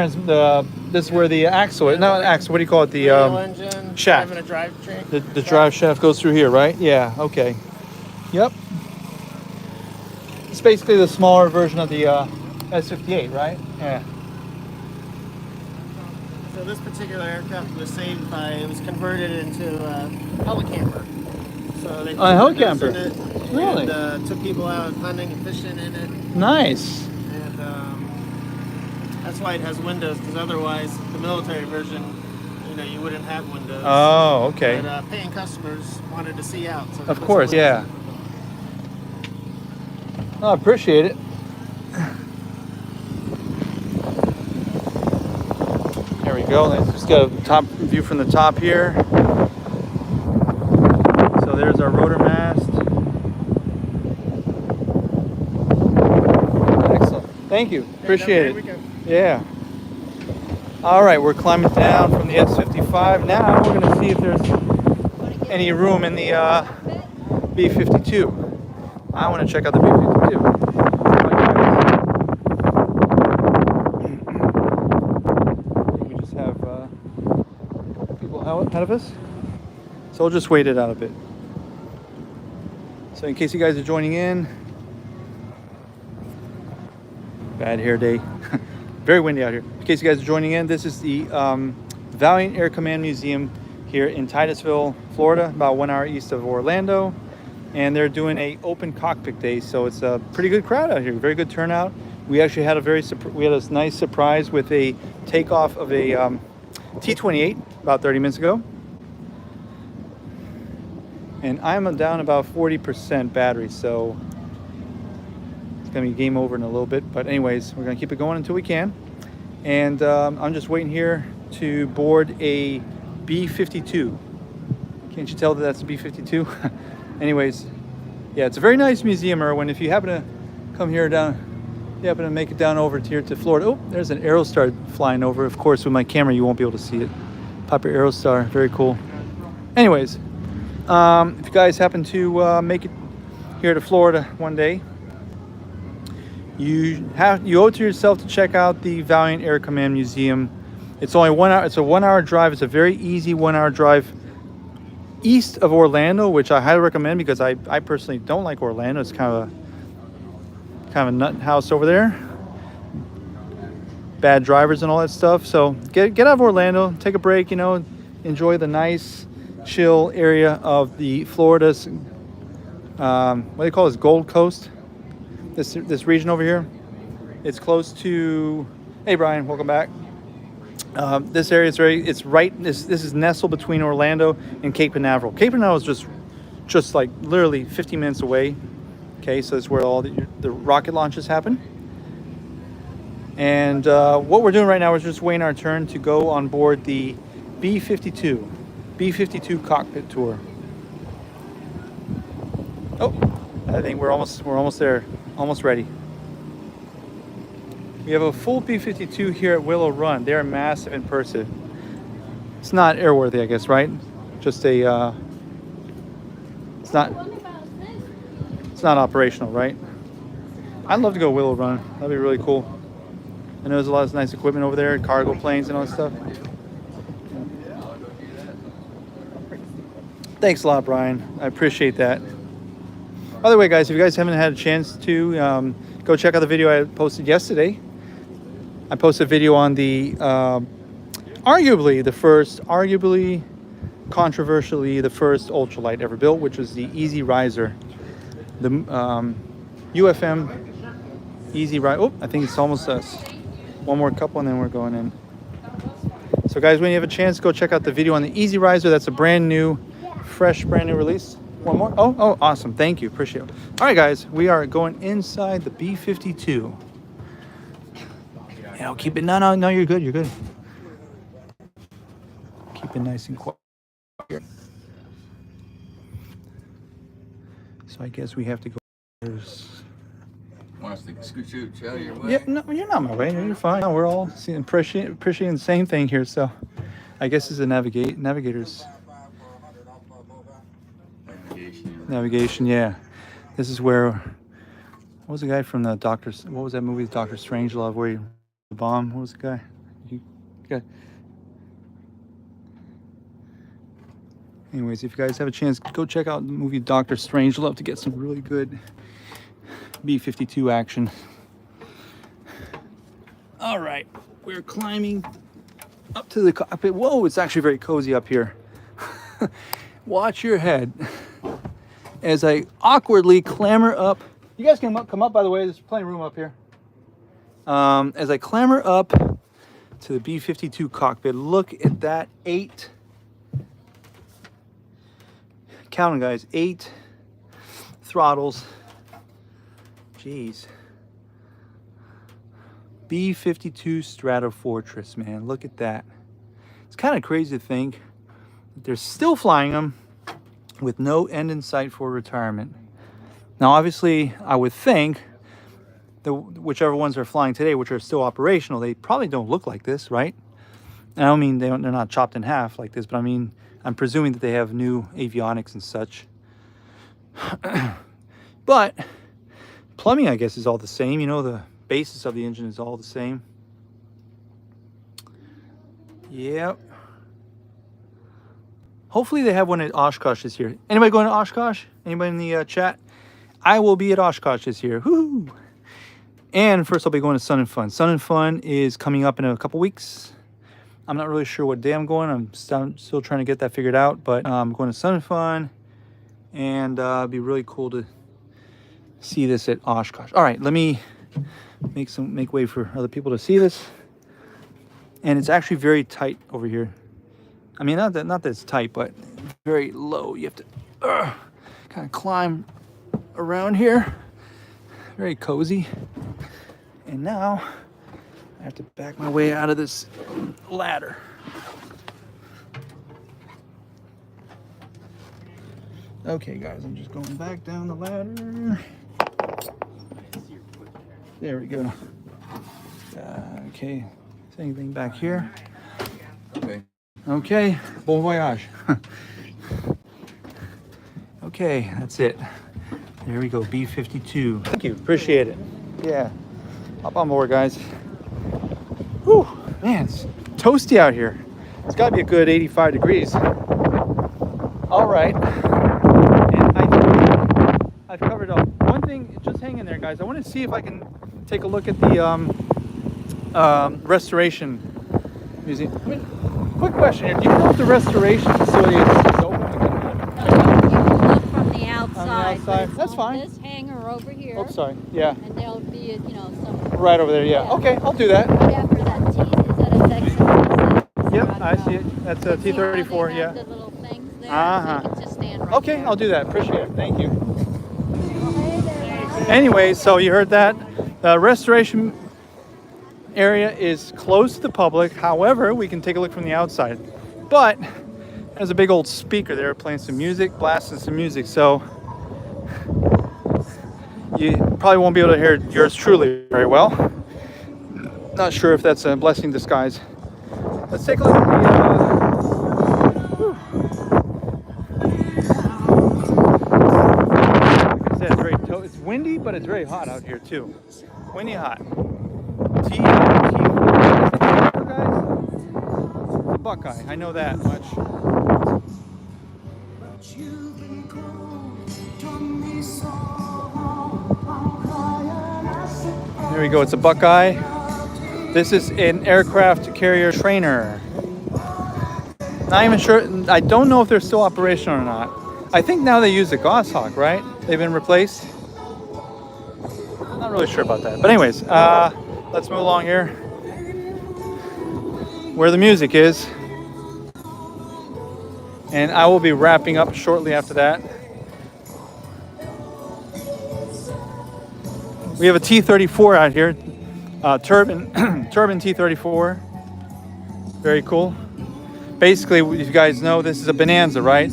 is where the axle, not axle, what do you call it? The Engine, shaft. driving a drivetrain. The drive shaft goes through here, right? Yeah, okay. Yep. It's basically the smaller version of the S58, right? Yeah. So this particular aircraft was saved by, it was converted into a helicamper. So they put helicamper? windows in it Really? And took people out hunting and fishing in it. Nice. And that's why it has windows, because otherwise the military version, you know, you wouldn't have windows. Oh, okay. But paying customers wanted to see out. So they Of put course, some windows yeah. Oh, I appreciate it. There we go. Let's just get a top view from the top here. So there's our rotor mast. Excellent. Thank you. Appreciate it. Yeah. All right, we're climbing down from the S55. Now we're going to see if there's any room in the B-52. I want to check out the B-52. We just have people ahead of us. So we'll just wait it out a bit. So in case you guys are joining in, bad hair day. Very windy out here. In case you guys are joining in, this is the Valiant Air Command Museum here in Titusville, Florida, about 1 hour east of Orlando. And they're doing a open cockpit day, so it's a pretty good crowd out here. Very good turnout. We actually had a nice surprise with a takeoff of a T-28 about 30 minutes ago. And I'm down about 40% battery, so it's gonna be game over in a little bit. But anyways, we're gonna keep it going until we can. And I'm just waiting here to board a B-52. Can't you tell that that's a B-52? Anyways, yeah, it's a very nice museum, Erwin. If you happen to come here you happen to make it down over here to Florida. Oh, there's an Aerostar flying over. Of course, with my camera, you won't be able to see it. Papa Aerostar, very cool. Anyways, if you guys happen to make it here to Florida one day, you owe it to yourself to check out the Valiant Air Command Museum. It's only 1 hour. It's a 1 hour drive. It's a very easy 1 hour drive east of Orlando, which I highly recommend because I personally don't like Orlando. It's kind of a nut house over there. Bad drivers and all that stuff. So get out of Orlando, take a break, you know, enjoy the nice, chill area of the Florida's, what do they call this, Gold Coast? This region over here. It's close to, hey Brian, welcome back. This area is this is nestled between Orlando and Cape Canaveral. Cape Canaveral is just like literally 50 minutes away. Okay, so it's where all the rocket launches happen. And what we're doing right now is just waiting our turn to go on board the B-52 cockpit tour. Oh, I think we're almost there, almost ready. We have a full B-52 here at Willow Run. They're massive in person. It's not airworthy, I guess, right? Just a, it's not operational, right? I'd love to go Willow Run. That'd be really cool. I know there's a lot of nice equipment over there, cargo planes and all that stuff. Thanks a lot, Brian. I appreciate that. By the way, guys, if you guys haven't had a chance to go check out the video I posted yesterday. I posted a video on the arguably controversially the first ultralight ever built, which was the Easy Riser, the UFM Easy Riser. Oh, I think it's almost us. One more couple and then we're going in. So guys, when you have a chance, go check out the video on the Easy Riser. That's a brand new release. One more. Oh, awesome. Thank you. Appreciate it. All right, guys, we are going inside the B-52. I'll keep it. No, you're good. You're good. Keep it nice and quiet. So I guess we have to go. Want us to scoot you out of your way? Yeah, no, you're not my way. You're fine. No, we're all appreciating the same thing here. So I guess it's a navigators. Navigation. Navigation, yeah. This is where, what was the guy from the Doctor, what was that movie, Doctor Strangelove, where he, the bomb, what was the guy? Okay. Anyways, if you guys have a chance, go check out the movie Doctor Strangelove to get some really good B-52 action. All right, we're climbing up to the cockpit. Whoa, it's actually very cozy up here. Watch your head as I awkwardly clamber up. You guys can come up, by the way. There's plenty of room up here. As I clamber up to the B-52 cockpit, look at that 8. Count them, guys. 8 throttles. Jeez. B-52 Stratofortress, man. Look at that. It's kind of crazy to think that they're still flying them with no end in sight for retirement. Now, obviously, I would think that whichever ones are flying today, which are still operational, they probably don't look like this, right? And I don't mean they're not chopped in half like this, but I mean, I'm presuming that they have new avionics and such. But plumbing, I guess, is all the same. You know, the basis of the engine is all the same. Yep. Hopefully they have one at Oshkosh this year. Anybody going to Oshkosh? Anybody in the chat? I will be at Oshkosh this year. Woo! And first I'll be going to Sun and Fun. Sun and Fun is coming up in a couple weeks. I'm not really sure what day I'm going. I'm still trying to get that figured out. But I'm going to Sun and Fun. And it'd be really cool to see this at Oshkosh. All right, let me make way for other people to see this. And it's actually very tight over here. I mean, not that it's tight, but very low. You have to kind of climb around here. Very cozy. And now I have to back my way out of this ladder. Okay, guys, I'm just going back down the ladder. There we go. Okay, is anything back here? Okay. Okay, bon voyage. Okay, that's it. There we go, B-52. Thank you, appreciate it. Yeah, hop on board, guys. Whew, man, it's toasty out here. It's gotta be a good 85 degrees. All right, and I've covered up. One thing, just hang in there, guys. I want to see if I can take a look at the restoration museum. I mean, quick question here. Do you know if the restoration facility is open? From the outside. outside. That's fine. This hangar over here. Oh, sorry. Yeah. And there'll be, some. Right over there. Yeah. Okay, I'll do that. Whatever that T is, that a section? Yep, I see it. That's a T-34. Yeah. The little things there. Uh-huh. So you can just stand right Okay, there. I'll do that. Appreciate it. Thank you. Anyway, so you heard that. The restoration area is closed to the public. However, we can take a look from the outside. But there's a big old speaker there playing some music, blasting some music. So you probably won't be able to hear yours truly very well. Not sure if that's a blessing in disguise. Let's take a look at the it's windy, but it's very hot out here too. Windy, hot. T4, guys. It's a Buckeye. I know that much. There we go. It's a Buckeye. This is an aircraft carrier trainer. Not even sure. I don't know if they're still operational or not. I think now they use the Goshawk, right? They've been replaced. Not really sure about that. But anyways, let's move along here. Where the music is. And I will be wrapping up shortly after that. We have a T-34 out here. Turbine T-34. Very cool. Basically, if you guys know, this is a Bonanza, right?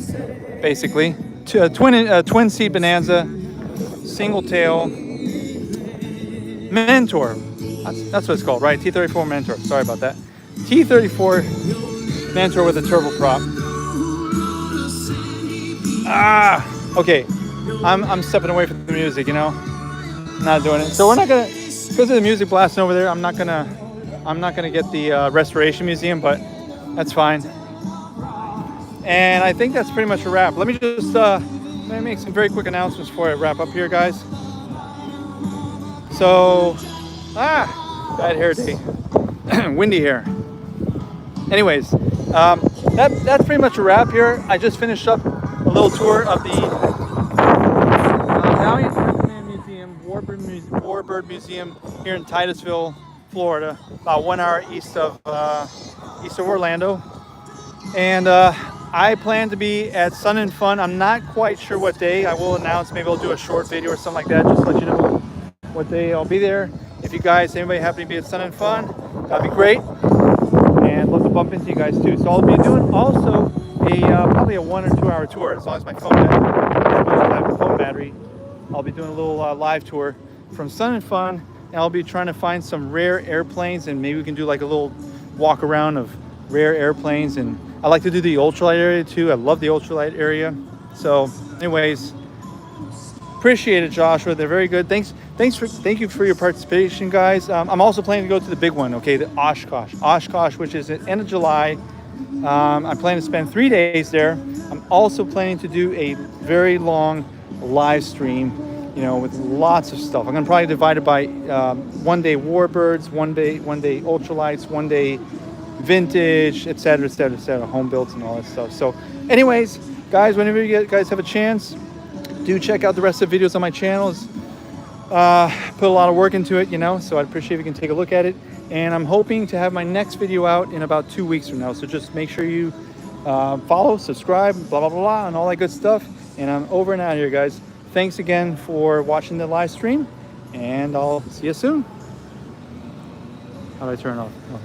Basically. Twin seat Bonanza. Single tail. Mentor. That's what it's called, right? T-34 Mentor. Sorry about that. T-34 Mentor with a turboprop. Okay, I'm stepping away from the music, you know. I'm not doing it. So we're not gonna, because of the music blasting over there, I'm not gonna get the restoration museum, but that's fine. And I think that's pretty much a wrap. Let me just let me make some very quick announcements before I wrap up here, guys. So, bad hair day, windy hair. Anyways, that's pretty much a wrap here. I just finished up a little tour of the Valiant Air Command Museum, Warbird Museum here in Titusville, Florida, about 1 hour east of Orlando. And I plan to be at Sun and Fun. I'm not quite sure what day. I will announce. Maybe I'll do a short video or something like that, just to let you know what day I'll be there. If you guys, anybody happen to be at Sun and Fun, that'd be great. And love to bump into you guys too. So I'll be doing also probably a 1 or 2 hour tour, as long as my phone battery. I'll be doing a little live tour from Sun and Fun, and I'll be trying to find some rare airplanes, and maybe we can do like a little walk around of rare airplanes. And I like to do the ultralight area too. I love the ultralight area. So anyways, appreciate it, Joshua. They're very good. Thank you for your participation, guys. I'm also planning to go to the big one, okay, the Oshkosh, which is at the end of July. I plan to spend 3 days there. I'm also planning to do a very long live stream, you know, with lots of stuff. I'm gonna probably divide it by 1 day Warbirds, one day ultralights, 1 day vintage, etc., home builds and all that stuff. So anyways, guys, whenever you guys have a chance, do check out the rest of the videos on my channels. Put a lot of work into it, you know, so I'd appreciate if you can take a look at it. And I'm hoping to have my next video out in about 2 weeks from now. So just make sure you follow, subscribe, blah, blah, blah, and all that good stuff. And I'm over and out here, guys. Thanks again for watching the live stream, and I'll see you soon. How do I turn off? Oh,